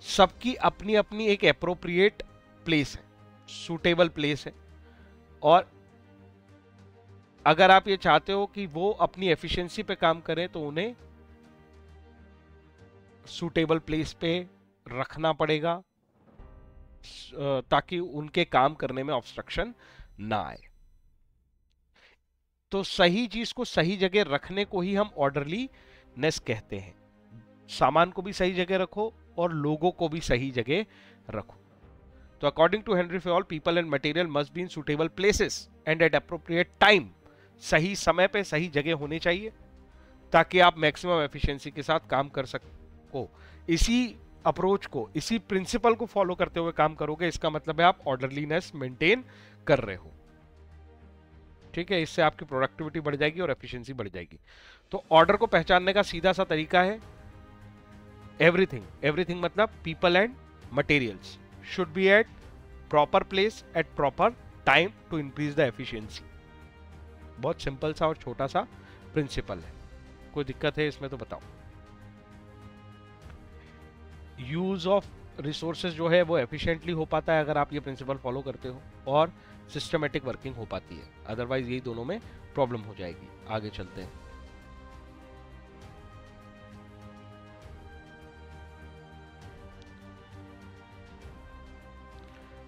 सबकी अपनी अपनी एक एप्रोप्रिएट प्लेस है, सूटेबल प्लेस है। और अगर आप ये चाहते हो कि वो अपनी एफिशिएंसी पे काम करें तो उन्हें सूटेबल प्लेस पे रखना पड़ेगा ताकि उनके काम करने में ऑब्स्ट्रक्शन ना आए। तो सही चीज को सही जगह रखने को ही हम ऑर्डरलीनेस कहते हैं। सामान को भी सही जगह रखो और लोगों को भी सही जगह रखो। तो according to Henri Fayol, people and material must be in suitable places and at appropriate time. सही समय पे सही जगह होनी चाहिए ताकि आप मैक्सिमम एफिशिएंसी के साथ काम कर सको। इसी अप्रोच को, इसी प्रिंसिपल को फॉलो करते हुए काम करोगे, इसका मतलब है आप ऑर्डरलीनेस मेंटेन कर रहे हो। ठीक है, इससे आपकी प्रोडक्टिविटी बढ़ जाएगी और एफिशिएंसी बढ़ जाएगी। तो ऑर्डर को पहचानने का सीधा सा तरीका है एवरीथिंग। एवरीथिंग मतलब people and materials should be at proper place at proper time to increase the efficiency. बहुत सिंपल सा और छोटा सा प्रिंसिपल है। कोई दिक्कत है इसमें तो बताओ। यूज ऑफ रिसोर्सेज जो है वो एफिशिएंटली हो पाता है अगर आप ये प्रिंसिपल फॉलो करते हो, और सिस्टमेटिक वर्किंग हो पाती है, अदरवाइज यही दोनों में प्रॉब्लम हो जाएगी। आगे चलते हैं।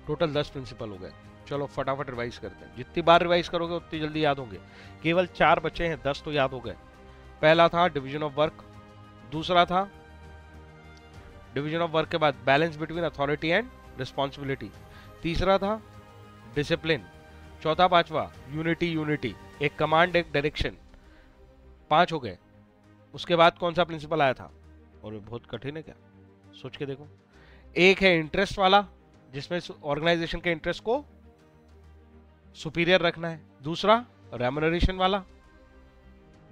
टोटल 10 प्रिंसिपल हो गए। चलो फटाफट रिवाइज करते हैं। जितनी बार रिवाइज करोगे उतनी जल्दी याद होंगे। केवल 4 बचे हैं, 10 तो याद हो गए। पहला था डिवीजन ऑफ वर्क, दूसरा था डिवीजन ऑफ वर्क के बाद balance between authority and responsibility, तीसरा था डिसिप्लिन, चौथा पांचवा यूनिटी, एक कमांड एक डायरेक्शन, 5 हो गए। उसके बाद कौन सा प्रिंसिपल आया था? और बहुत कठिन है क्या, सोच के देखो। एक है इंटरेस्ट वाला, जिसमें ऑर्गेनाइजेशन के इंटरेस्ट को सुपीरियर रखना है। दूसरा रेम्युनरेशन वाला,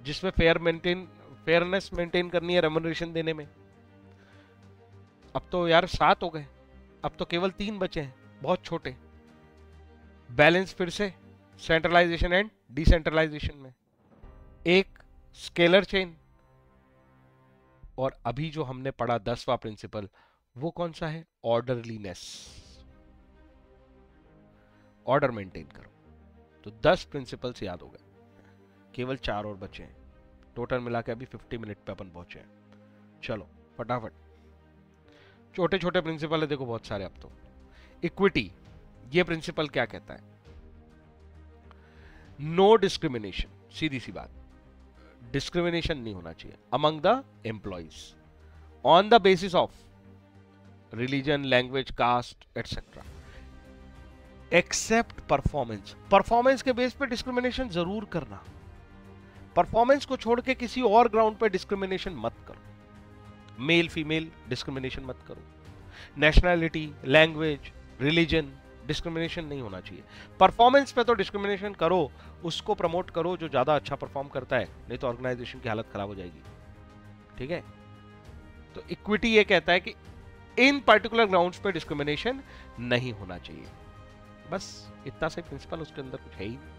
जिसमें फेयरनेस मेंटेन करनी है रेम्युनरेशन देने में। अब तो यार 7 हो गए, अब तो केवल 3 बचे हैं, बहुत छोटे। बैलेंस फिर से सेंट्रलाइजेशन एंड डिसेंट्रलाइजेशन में, एक स्केलर चेन, और अभी जो हमने पढ़ा 10वां प्रिंसिपल वो कौन सा है? ऑर्डरलीनेस, ऑर्डर मेंटेन करो। तो 10 प्रिंसिपल्स याद हो गए, केवल 4 और बचे हैं। टोटल मिला के अभी 50 मिनट पे अपन पहुंचे हैं। चलो फटाफट, छोटे छोटे प्रिंसिपल है देखो बहुत सारे। अब तो इक्विटी, ये प्रिंसिपल क्या कहता है? नो डिस्क्रिमिनेशन, सीधी सी बात, डिस्क्रिमिनेशन नहीं होना चाहिए among the employees on the basis of religion, language, caste etcetera, except performance. Performance के बेस पे डिस्क्रिमिनेशन जरूर करना, परफॉर्मेंस को छोड़ के किसी और ग्राउंड पे डिस्क्रिमिनेशन मत करो। मेल फीमेल डिस्क्रिमिनेशन मत करो, नेशनैलिटी, लैंग्वेज, रिलीजन, डिस्क्रिमिनेशन नहीं होना चाहिए। परफॉर्मेंस पे तो डिस्क्रिमिनेशन करो, उसको प्रमोट करो जो ज्यादा अच्छा परफॉर्म करता है, नहीं तो ऑर्गेनाइजेशन की हालत खराब हो जाएगी। ठीक है, तो इक्विटी ये कहता है कि इन पर्टिकुलर ग्राउंड्स पे डिस्क्रिमिनेशन नहीं होना चाहिए। बस इतना से प्रिंसिपल, उसके अंदर कुछ है ही नहीं।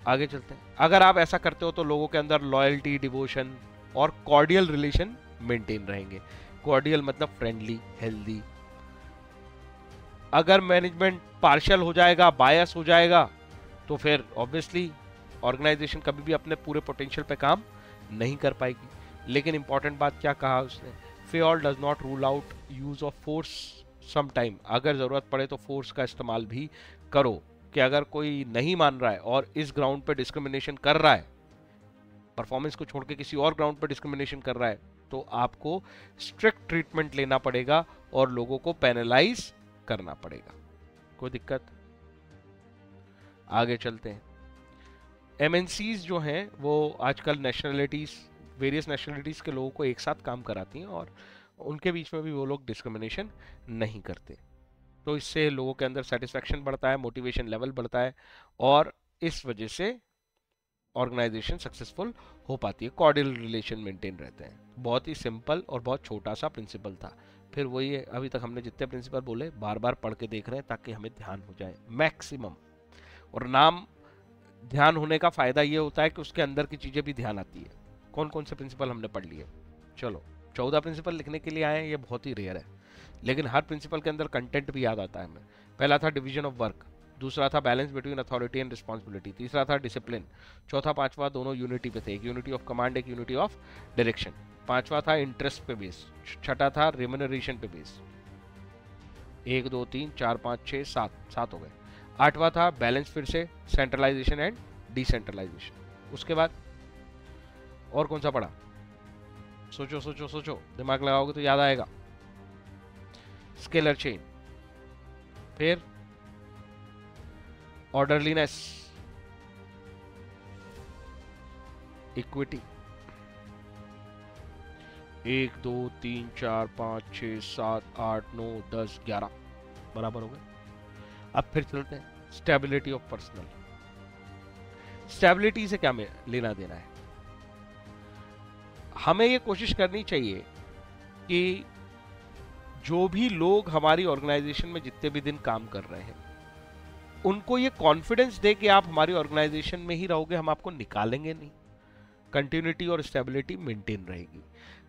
आगे चलते हैं। अगर आप ऐसा करते हो तो लोगों के अंदर लॉयल्टी, डिवोशन और कॉर्डियल रिलेशन मेंटेन रहेंगे। कॉर्डियल मतलब फ्रेंडली, हेल्दी। अगर मैनेजमेंट पार्शियल हो जाएगा, बायस हो जाएगा, तो फिर ऑब्वियसली ऑर्गेनाइजेशन कभी भी अपने पूरे पोटेंशियल पे काम नहीं कर पाएगी। लेकिन इंपॉर्टेंट बात क्या कहा उसने? Fayol does not rule out use of force some time. अगर जरूरत पड़े तो फोर्स का इस्तेमाल भी करो, कि अगर कोई नहीं मान रहा है और इस ग्राउंड पे डिस्क्रिमिनेशन कर रहा है, परफॉर्मेंस को छोड़ के किसी और ग्राउंड पे डिस्क्रिमिनेशन कर रहा है, तो आपको स्ट्रिक्ट ट्रीटमेंट लेना पड़ेगा और लोगों को पेनलाइज करना पड़ेगा। कोई दिक्कत? आगे चलते हैं। एमएनसीज जो हैं वो आजकल नेशनलिटीज, वेरियस नेशनलिटीज के लोगों को एक साथ काम कराती हैं, और उनके बीच में भी वो लोग डिस्क्रिमिनेशन नहीं करते। तो इससे लोगों के अंदर सेटिस्फैक्शन बढ़ता है, मोटिवेशन लेवल बढ़ता है, और इस वजह से ऑर्गेनाइजेशन सक्सेसफुल हो पाती है। कॉर्डियल रिलेशन मेंटेन रहते हैं। बहुत ही सिंपल और बहुत छोटा सा प्रिंसिपल था। फिर वही है, अभी तक हमने जितने प्रिंसिपल बोले बार बार पढ़ के देख रहे हैं ताकि हमें ध्यान हो जाए मैक्सिमम। और नाम ध्यान होने का फायदा ये होता है कि उसके अंदर की चीजें भी ध्यान आती है। कौन कौन से प्रिंसिपल हमने पढ़ लिए? चलो 14 प्रिंसिपल लिखने के लिए आए हैं, ये बहुत ही रेयर है, लेकिन हर प्रिंसिपल के अंदर कंटेंट भी याद आता है हमें। पहला था डिवीजन ऑफ वर्क, दूसरा था balance between authority and responsibility, तीसरा था डिसिप्लिन, चौथा पांचवा दोनों यूनिटी पे थे, एक यूनिटी ऑफ कमांड एक यूनिटी ऑफ डायरेक्शन, पांचवा था इंटरेस्ट पे बेस, छठा था रेम्युनरेशन पे बेस। 1 2 3 4 5 6 7 हो गए। आठवां था बैलेंस, फिर से सेंट्रलाइजेशन एंड डिसेंट्रलाइजेशन। उसके बाद और कौन सा पढ़ा? सोचो सोचो सोचो, दिमाग लगाओगे तो याद आएगा। स्केलर चेन, फिर ऑर्डरलीनेस, इक्विटी। 1 2 3 4 5 6 7 8 9 10 11 बराबर हो गए। अब फिर चलते हैं स्टेबिलिटी ऑफ पर्सनल। स्टेबिलिटी से क्या लेना देना है? हमें ये कोशिश करनी चाहिए कि जो भी लोग हमारी ऑर्गेनाइजेशन में जितने भी दिन काम कर रहे हैं, उनको ये कॉन्फिडेंस दे कि आप हमारी ऑर्गेनाइजेशन में ही रहोगे, हम आपको निकालेंगे नहीं, कंटिन्यूटी और स्टेबिलिटी मेंटेन रहेगी।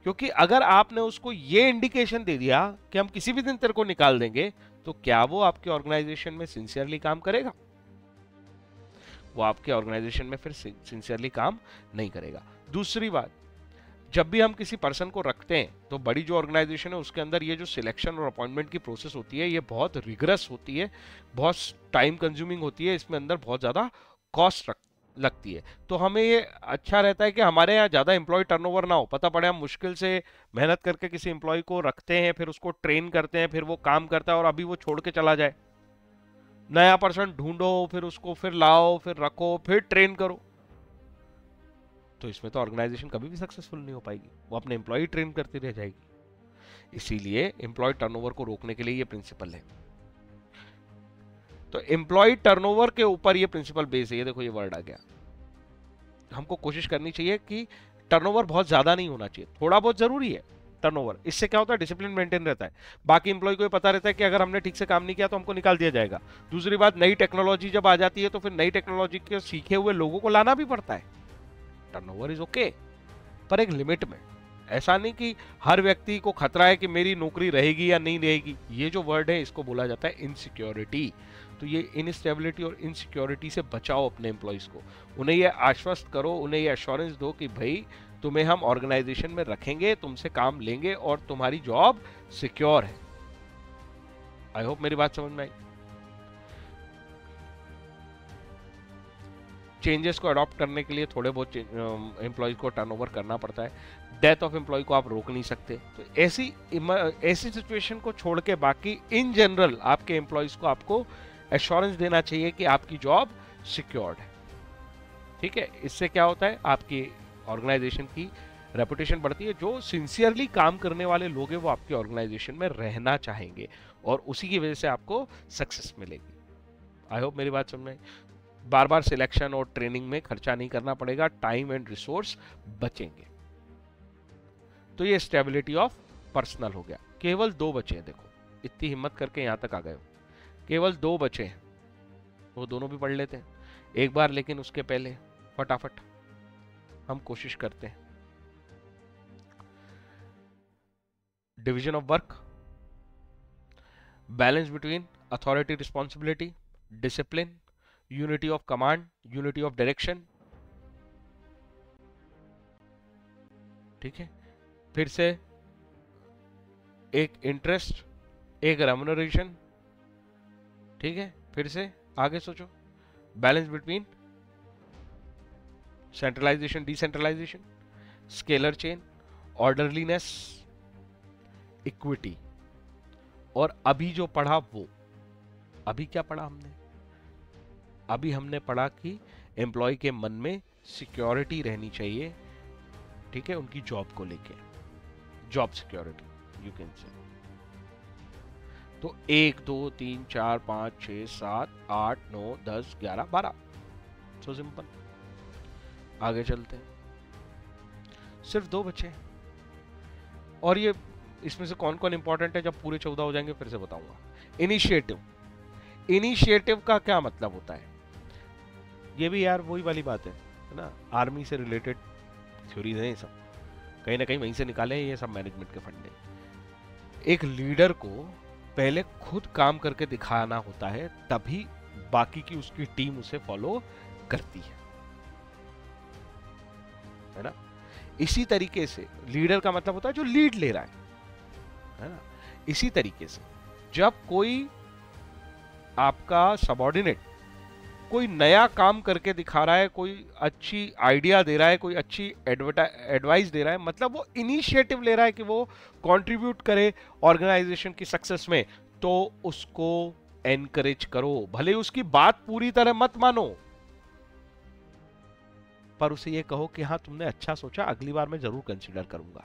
क्योंकि अगर आपने उसको ये इंडिकेशन दे दिया कि हम किसी भी दिन तेरे को निकाल देंगे, तो क्या वो आपके ऑर्गेनाइजेशन में सिंसियरली काम करेगा? वो आपके ऑर्गेनाइजेशन में फिर सिंसियरली काम नहीं करेगा। दूसरी बात, जब भी हम किसी पर्सन को रखते हैं तो बड़ी जो ऑर्गेनाइजेशन है उसके अंदर ये जो सिलेक्शन और अपॉइंटमेंट की प्रोसेस होती है, ये बहुत रिगरस होती है, बहुत टाइम कंज्यूमिंग होती है, इसमें अंदर बहुत ज़्यादा कॉस्ट लगती है। तो हमें ये अच्छा रहता है कि हमारे यहाँ ज़्यादा एम्प्लॉय टर्नओवर ना हो। पता पड़े हम मुश्किल से मेहनत करके किसी एम्प्लॉय को रखते हैं, फिर उसको ट्रेन करते हैं, फिर वो काम करता है और अभी वो छोड़ के चला जाए, नया पर्सन ढूंढो, फिर उसको फिर लाओ, फिर रखो, फिर ट्रेन करो, तो इसमें तो ऑर्गेनाइजेशन कभी भी सक्सेसफुल नहीं हो पाएगी, वो अपने एम्प्लॉय ट्रेन करती रह जाएगी। इसीलिए एम्प्लॉय टर्नओवर को रोकने के लिए ये प्रिंसिपल है। तो एम्प्लॉय टर्नओवर के ऊपर ये प्रिंसिपल बेस है। ये देखो, ये वर्ड आ गया। हमको कोशिश करनी चाहिए कि टर्नओवर बहुत ज्यादा नहीं होना चाहिए, थोड़ा बहुत जरूरी है टर्नओवर। इससे क्या होता है, डिसिप्लिन मेंटेन रहता है, बाकी एम्प्लॉय को ये पता रहता है कि अगर हमने ठीक से काम नहीं किया तो हमको निकाल दिया जाएगा। दूसरी बात, नई टेक्नोलॉजी जब आ जाती है तो फिर नई टेक्नोलॉजी के सीखे हुए लोगों को लाना भी पड़ता है। टर्नओवर इज ओके, पर एक लिमिट में। ऐसा नहीं कि हर व्यक्ति को खतरा है कि मेरी नौकरी रहेगी या नहीं रहेगी। ये जो वर्ड है इसको बोला जाता है इनसिक्योरिटी। तो ये इनस्टेबिलिटी और इनसिक्योरिटी से बचाओ अपने एम्प्लॉइज को। उन्हें ये आश्वस्त करो, उन्हें ये एश्योरेंस दो कि भाई तुम्हें हम ऑर्गेनाइजेशन में रखेंगे, तुमसे काम लेंगे और तुम्हारी जॉब सिक्योर है। आई होप मेरी बात समझ में आई। चेंजेस को अडॉप्ट करने के लिए थोड़े बहुत एम्प्लॉय को टर्नओवर करना पड़ता है। डेथ ऑफ एम्प्लॉय को आप रोक नहीं सकते। तो ऐसी सिचुएशन को छोड़ के बाकी इन जनरल आपके एम्प्लॉयज को आपको एश्योरेंस देना चाहिए कि आपकी जॉब सिक्योर्ड है। ठीक है, इससे क्या होता है, आपकी ऑर्गेनाइजेशन की रेपुटेशन बढ़ती है। जो सिंसियरली काम करने वाले लोग हैं वो आपकी ऑर्गेनाइजेशन में रहना चाहेंगे और उसी की वजह से आपको सक्सेस मिलेगी। आई होप मेरी बात समझ में। बार बार सिलेक्शन और ट्रेनिंग में खर्चा नहीं करना पड़ेगा, टाइम एंड रिसोर्स बचेंगे। तो ये स्टेबिलिटी ऑफ पर्सनल हो गया। केवल 2 बचे हैं, देखो इतनी हिम्मत करके यहां तक आ गए हो। केवल 2 बचे हैं, वो दोनों भी पढ़ लेते हैं एक बार, लेकिन उसके पहले फटाफट हम कोशिश करते हैं। Division of work, balance between authority responsibility, discipline, unity of command, unity of direction. ठीक है, फिर से एक इंटरेस्ट, एक रेम्युनरेशन। ठीक है, फिर से आगे सोचो, balance between centralisation, decentralisation, scalar chain, orderliness, equity. और अभी जो पढ़ा वो, अभी क्या पढ़ा हमने? अभी हमने पढ़ा कि एम्प्लॉय के मन में सिक्योरिटी रहनी चाहिए। ठीक है, उनकी जॉब को लेके, job security you can say. तो 1 2 3 4 5 6 7 8 9 10 11 12, सो सिंपल। आगे चलते हैं, सिर्फ 2 बचे हैं। और ये इसमें से कौन कौन इंपॉर्टेंट है, जब पूरे 14 हो जाएंगे फिर से बताऊंगा। इनिशिएटिव, इनिशिएटिव का क्या मतलब होता है? ये भी यार वही वाली बात है ना, आर्मी से रिलेटेड थ्योरीज हैं ये सब, कहीं ना कहीं वहीं से निकाले हैं ये सब मैनेजमेंट के फंडे। एक लीडर को पहले खुद काम करके दिखाना होता है, तभी बाकी की उसकी टीम उसे फॉलो करती है ना। इसी तरीके से लीडर का मतलब होता है जो लीड ले रहा है ना। इसी तरीके से जब कोई आपका सबऑर्डिनेट कोई नया काम करके दिखा रहा है, कोई अच्छी आइडिया दे रहा है, कोई अच्छी एडवाइस दे रहा है, मतलब वो इनिशिएटिव ले रहा है कि वो कंट्रीब्यूट करे ऑर्गेनाइजेशन की सक्सेस में, तो उसको एनकरेज करो। भले उसकी बात पूरी तरह मत मानो, पर उसे ये कहो कि हाँ तुमने अच्छा सोचा, अगली बार मैं जरूर कंसीडर करूंगा।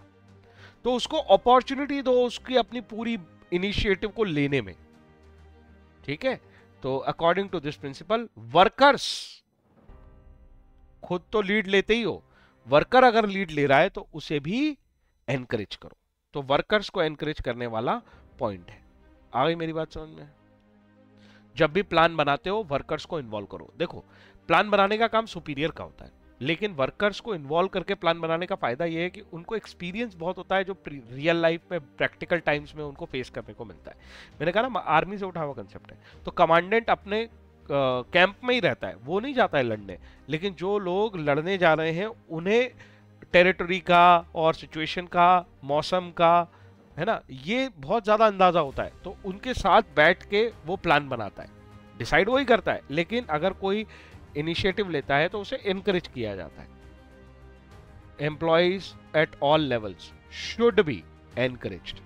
तो उसको अपॉर्चुनिटी दो उसकी अपनी पूरी इनिशिएटिव को लेने में। ठीक है, तो according to this principle, workers खुद तो लीड लेते ही हो, वर्कर अगर लीड ले रहा है तो उसे भी एनकरेज करो। तो वर्कर्स को एनकरेज करने वाला पॉइंट है। आ गई मेरी बात समझ में? जब भी प्लान बनाते हो वर्कर्स को इन्वॉल्व करो। देखो प्लान बनाने का काम सुपीरियर का होता है, लेकिन वर्कर्स को इन्वॉल्व करके प्लान बनाने का फायदा यह है कि उनको एक्सपीरियंस बहुत होता है जो रियल लाइफ में प्रैक्टिकल टाइम्स में उनको फेस करने को मिलता है। मैंने कहा ना आर्मी से उठा हुआ कंसेप्ट है। तो कमांडेंट अपने कैंप में ही रहता है, वो नहीं जाता है लड़ने, लेकिन जो लोग लड़ने जा रहे हैं उन्हें टेरिटरी का और सिचुएशन का, मौसम का, है ना, ये बहुत ज्यादा अंदाजा होता है। तो उनके साथ बैठ के वो प्लान बनाता है, डिसाइड वही करता है, लेकिन अगर कोई इनिशिएटिव लेता है तो उसे इनकरेज किया जाता है। Employees at all levels should be encouraged.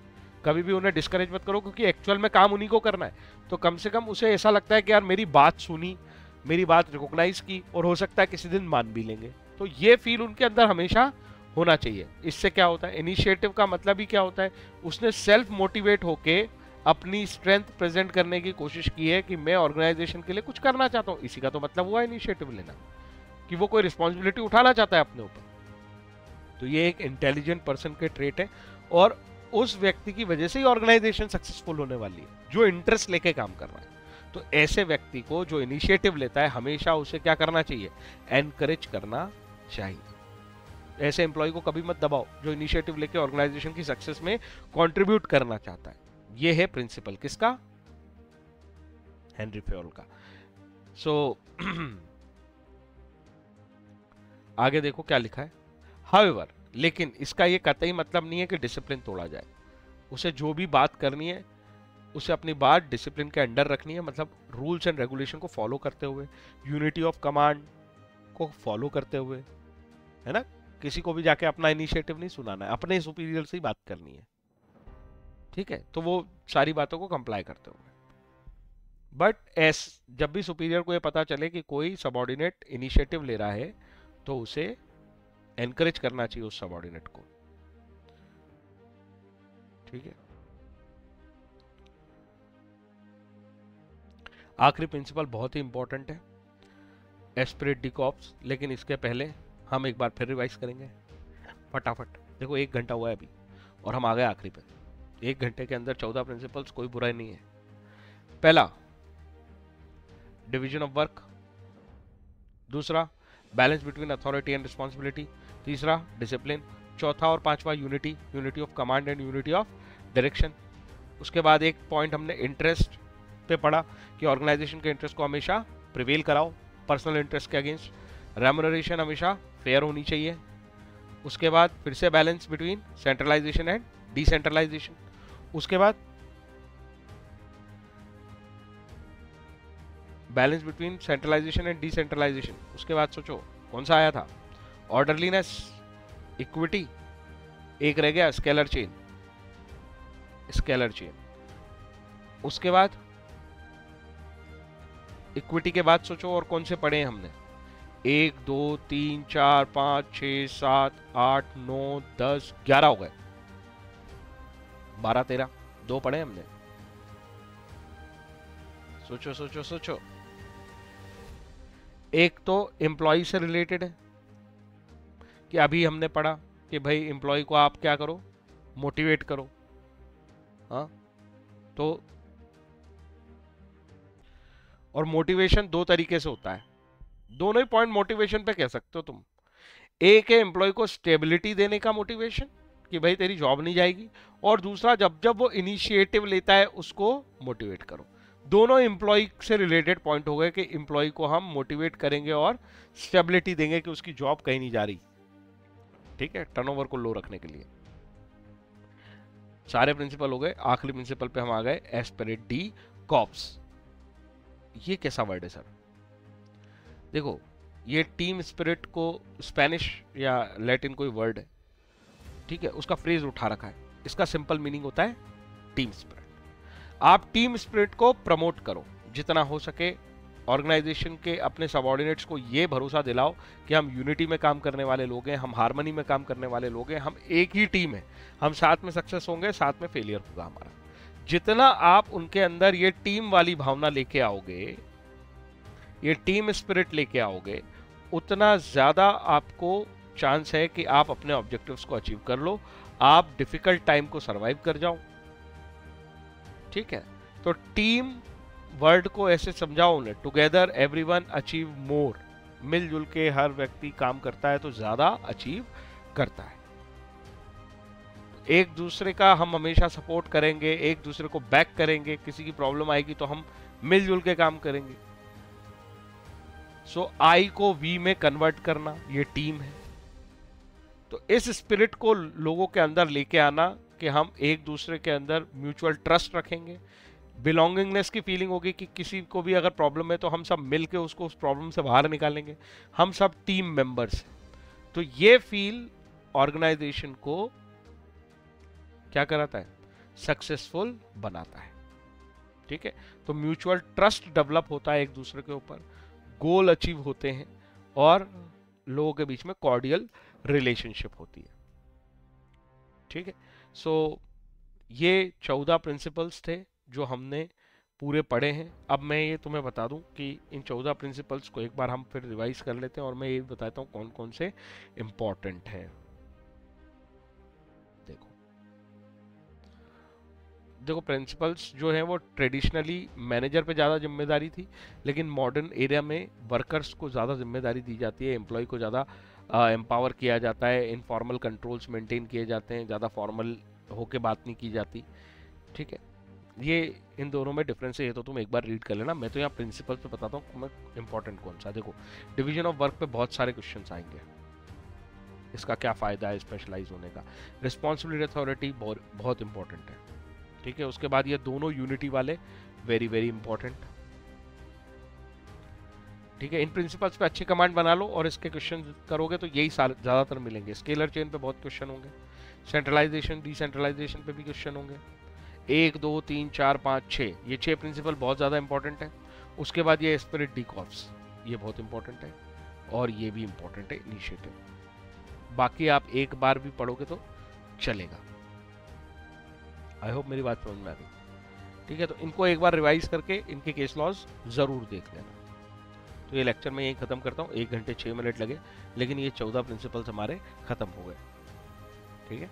कभी भी उन्हें डिस्करेज मत करो, क्योंकि एक्चुअल में काम उन्हीं को करना है। तो कम से कम उसे ऐसा लगता है कि यार मेरी बात सुनी, मेरी बात रिकॉग्नाइज की, और हो सकता है किसी दिन मान भी लेंगे। तो ये फील उनके अंदर हमेशा होना चाहिए। इससे क्या होता है, इनिशिएटिव का मतलब ही क्या होता है, उसने सेल्फ मोटिवेट होके अपनी स्ट्रेंथ प्रेजेंट करने की कोशिश की है कि मैं ऑर्गेनाइजेशन के लिए कुछ करना चाहता हूं। इसी का तो मतलब हुआ इनिशिएटिव लेना, कि वो कोई रिस्पॉन्सिबिलिटी उठाना चाहता है अपने ऊपर। तो ये एक इंटेलिजेंट पर्सन के ट्रेट है, और उस व्यक्ति की वजह से ही ऑर्गेनाइजेशन सक्सेसफुल होने वाली है, जो इंटरेस्ट लेके काम कर रहा है। तो ऐसे व्यक्ति को जो इनिशिएटिव लेता है, हमेशा उसे क्या करना चाहिए, एनकरेज करना चाहिए। ऐसे एम्प्लॉय को कभी मत दबाओ जो इनिशिएटिव लेके ऑर्गेनाइजेशन की सक्सेस में कंट्रीब्यूट करना चाहता है। ये है प्रिंसिपल किसका, हेनरी फेयोल का। सो आगे देखो क्या लिखा है। हाउएवर, लेकिन इसका ये कतई मतलब नहीं है कि डिसिप्लिन तोड़ा जाए। उसे जो भी बात करनी है, उसे अपनी बात डिसिप्लिन के अंडर रखनी है, मतलब रूल्स एंड रेगुलेशन को फॉलो करते हुए, यूनिटी ऑफ कमांड को फॉलो करते हुए, है ना। किसी को भी जाके अपना इनिशिएटिव नहीं सुनाना है, अपने सुपीरियर से ही बात करनी है, ठीक है। तो वो सारी बातों को कंप्लाई करते हुए, बट जब भी सुपीरियर को ये पता चले कि कोई सबऑर्डिनेट इनिशिएटिव ले रहा है, तो उसे एनकरेज करना चाहिए उस सबऑर्डिनेट को, ठीक है। आखिरी प्रिंसिपल बहुत ही इंपॉर्टेंट है, एस्पिरेट डी कॉर्प्स। लेकिन इसके पहले हम एक बार फिर रिवाइज करेंगे फटाफट। देखो 1 घंटा हुआ है अभी और हम आ गए आखिरी पे। 1 घंटे के अंदर 14 प्रिंसिपल्स, कोई बुराई नहीं है। पहला, डिवीजन ऑफ वर्क। दूसरा, balance between authority and responsibility. तीसरा, डिसिप्लिन। चौथा और पांचवा, unity, unity of command and unity of direction. उसके बाद एक पॉइंट हमने इंटरेस्ट पे पढ़ा कि ऑर्गेनाइजेशन के इंटरेस्ट को हमेशा प्रिवेल कराओ पर्सनल इंटरेस्ट के अगेंस्ट। रेम्युनरेशन हमेशा फेयर होनी चाहिए। उसके बाद फिर से balance between centralisation and decentralisation. उसके बाद balance between centralisation and decentralisation. उसके बाद सोचो कौन सा आया था, ऑर्डरलीनेस, इक्विटी, एक रह गया स्केलर चेन, स्केलर चेन। उसके बाद इक्विटी के बाद सोचो और कौन से पढ़े हैं हमने, 1 2 3 4 5 6 7 8 9 10 11 हो गए, 12 13, 2 पढ़े हमने। सोचो सोचो सोचो। एक तो एम्प्लॉय से रिलेटेड है कि अभी हमने पढ़ा कि भाई एम्प्लॉय को आप क्या करो, मोटिवेट करो। हाँ, तो और मोटिवेशन 2 तरीके से होता है, दोनों ही पॉइंट मोटिवेशन पे कह सकते हो तुम। एक है एम्प्लॉय को स्टेबिलिटी देने का मोटिवेशन कि भाई तेरी जॉब नहीं जाएगी, और दूसरा जब जब वो इनिशिएटिव लेता है उसको मोटिवेट करो। दोनों एम्प्लॉय से रिलेटेड पॉइंट हो गए कि एम्प्लॉय को हम मोटिवेट करेंगे और स्टेबिलिटी देंगे कि उसकी जॉब कहीं नहीं जा रही, ठीक है, टर्नओवर को लो रखने के लिए। सारे प्रिंसिपल हो गए। आखिरी प्रिंसिपल पे हम आ गए, एस्पिरेट डी कॉर्प्स। ये कैसा वर्ड है सर? देखो ये टीम स्पिरिट को स्पेनिश या लैटिन कोई वर्ड है, ठीक है, उसका फ्रेज उठा रखा है। इसका सिंपल मीनिंग होता है टीम स्पिरिट। आप टीम स्पिरिट को प्रमोट करो जितना हो सके। ऑर्गेनाइजेशन के अपने सबऑर्डिनेट्स को ये भरोसा दिलाओ कि हम यूनिटी में काम करने वाले लोग हैं, हम हार्मनी में काम करने वाले लोग हैं, हम एक ही टीम है, हम साथ में सक्सेस होंगे, साथ में फेलियर होगा हमारा। जितना आप उनके अंदर ये टीम वाली भावना लेके आओगे, ये टीम स्पिरिट लेके आओगे, उतना ज्यादा आपको चांस है कि आप अपने ऑब्जेक्टिव्स को अचीव कर लो, आप डिफिकल्ट टाइम को सरवाइव कर जाओ। ठीक है, तो टीम वर्ड को ऐसे समझाओ उन्हें, टुगेदर एवरीवन अचीव मोर, मिलजुल के हर व्यक्ति काम करता है तो ज्यादा अचीव करता है। एक दूसरे का हम हमेशा सपोर्ट करेंगे, एक दूसरे को बैक करेंगे, किसी की प्रॉब्लम आएगी तो हम मिलजुल के काम करेंगे। सो आई को वी में कन्वर्ट करना, ये टीम है। तो इस स्पिरिट को लोगों के अंदर लेके आना कि हम एक दूसरे के अंदर म्यूचुअल ट्रस्ट रखेंगे, बिलोंगिंगनेस की फीलिंग होगी कि किसी को भी अगर प्रॉब्लम है तो हम सब मिलके उसको उस प्रॉब्लम से बाहर निकालेंगे, हम सब टीम मेंबर्स हैं। तो ये फील ऑर्गेनाइजेशन को क्या कराता है, सक्सेसफुल बनाता है। ठीक है, तो म्यूचुअल ट्रस्ट डेवलप होता है एक दूसरे के ऊपर, गोल अचीव होते हैं और लोगों के बीच में कॉर्डियल रिलेशनशिप होती है। ठीक है, सो ये 14 प्रिंसिपल्स थे जो हमने पूरे पढ़े हैं। अब मैं ये तुम्हें बता दूं कि इन 14 प्रिंसिपल्स को एक बार हम फिर रिवाइज कर लेते हैं और मैं ये बताता हूं कौन कौन से इंपॉर्टेंट हैं। देखो प्रिंसिपल्स जो है वो ट्रेडिशनली मैनेजर पे ज़्यादा जिम्मेदारी थी, लेकिन मॉडर्न एरिया में वर्कर्स को ज़्यादा जिम्मेदारी दी जाती है, एम्प्लॉय को ज़्यादा एम्पावर किया जाता है, इनफॉर्मल कंट्रोल्स मेंटेन किए जाते हैं, ज़्यादा फॉर्मल होके बात नहीं की जाती। ठीक है, ये इन दोनों में डिफरेंस है, ये तो तुम एक बार रीड कर लेना। मैं तो यहाँ प्रिंसिपल पे बताता हूँ मैं इंपॉर्टेंट कौन सा। देखो डिवीजन ऑफ वर्क पे बहुत सारे क्वेश्चन आएंगे, इसका क्या फ़ायदा है स्पेशलाइज होने का। रिस्पॉन्सिबिलिटी अथॉरिटी बहुत इंपॉर्टेंट है। ठीक है, उसके बाद ये दोनों यूनिटी वाले वेरी वेरी इंपॉर्टेंट। ठीक है, इन प्रिंसिपल्स पे अच्छी कमांड बना लो और इसके क्वेश्चन करोगे तो यही ज़्यादातर मिलेंगे। स्केलर चेन पे बहुत क्वेश्चन होंगे, सेंट्रलाइजेशन डिसेंट्रलाइजेशन पे भी क्वेश्चन होंगे। 1 2 3 4 5 6 ये 6 प्रिंसिपल बहुत ज़्यादा इंपॉर्टेंट है। उसके बाद ये स्पिरिट डी कॉर्प्स, ये बहुत इंपॉर्टेंट है और ये भी इंपॉर्टेंट है इनिशिएटिव। बाकी आप एक बार भी पढ़ोगे तो चलेगा। आई होप मेरी बात समझ में आ गई। ठीक है, तो इनको एक बार रिवाइज करके इनके केस लॉज जरूर देख लेना। तो ये लेक्चर मैं यही खत्म करता हूँ, 1 घंटे 6 मिनट लगे, लेकिन ये 14 प्रिंसिपल्स हमारे खत्म हो गए। ठीक है।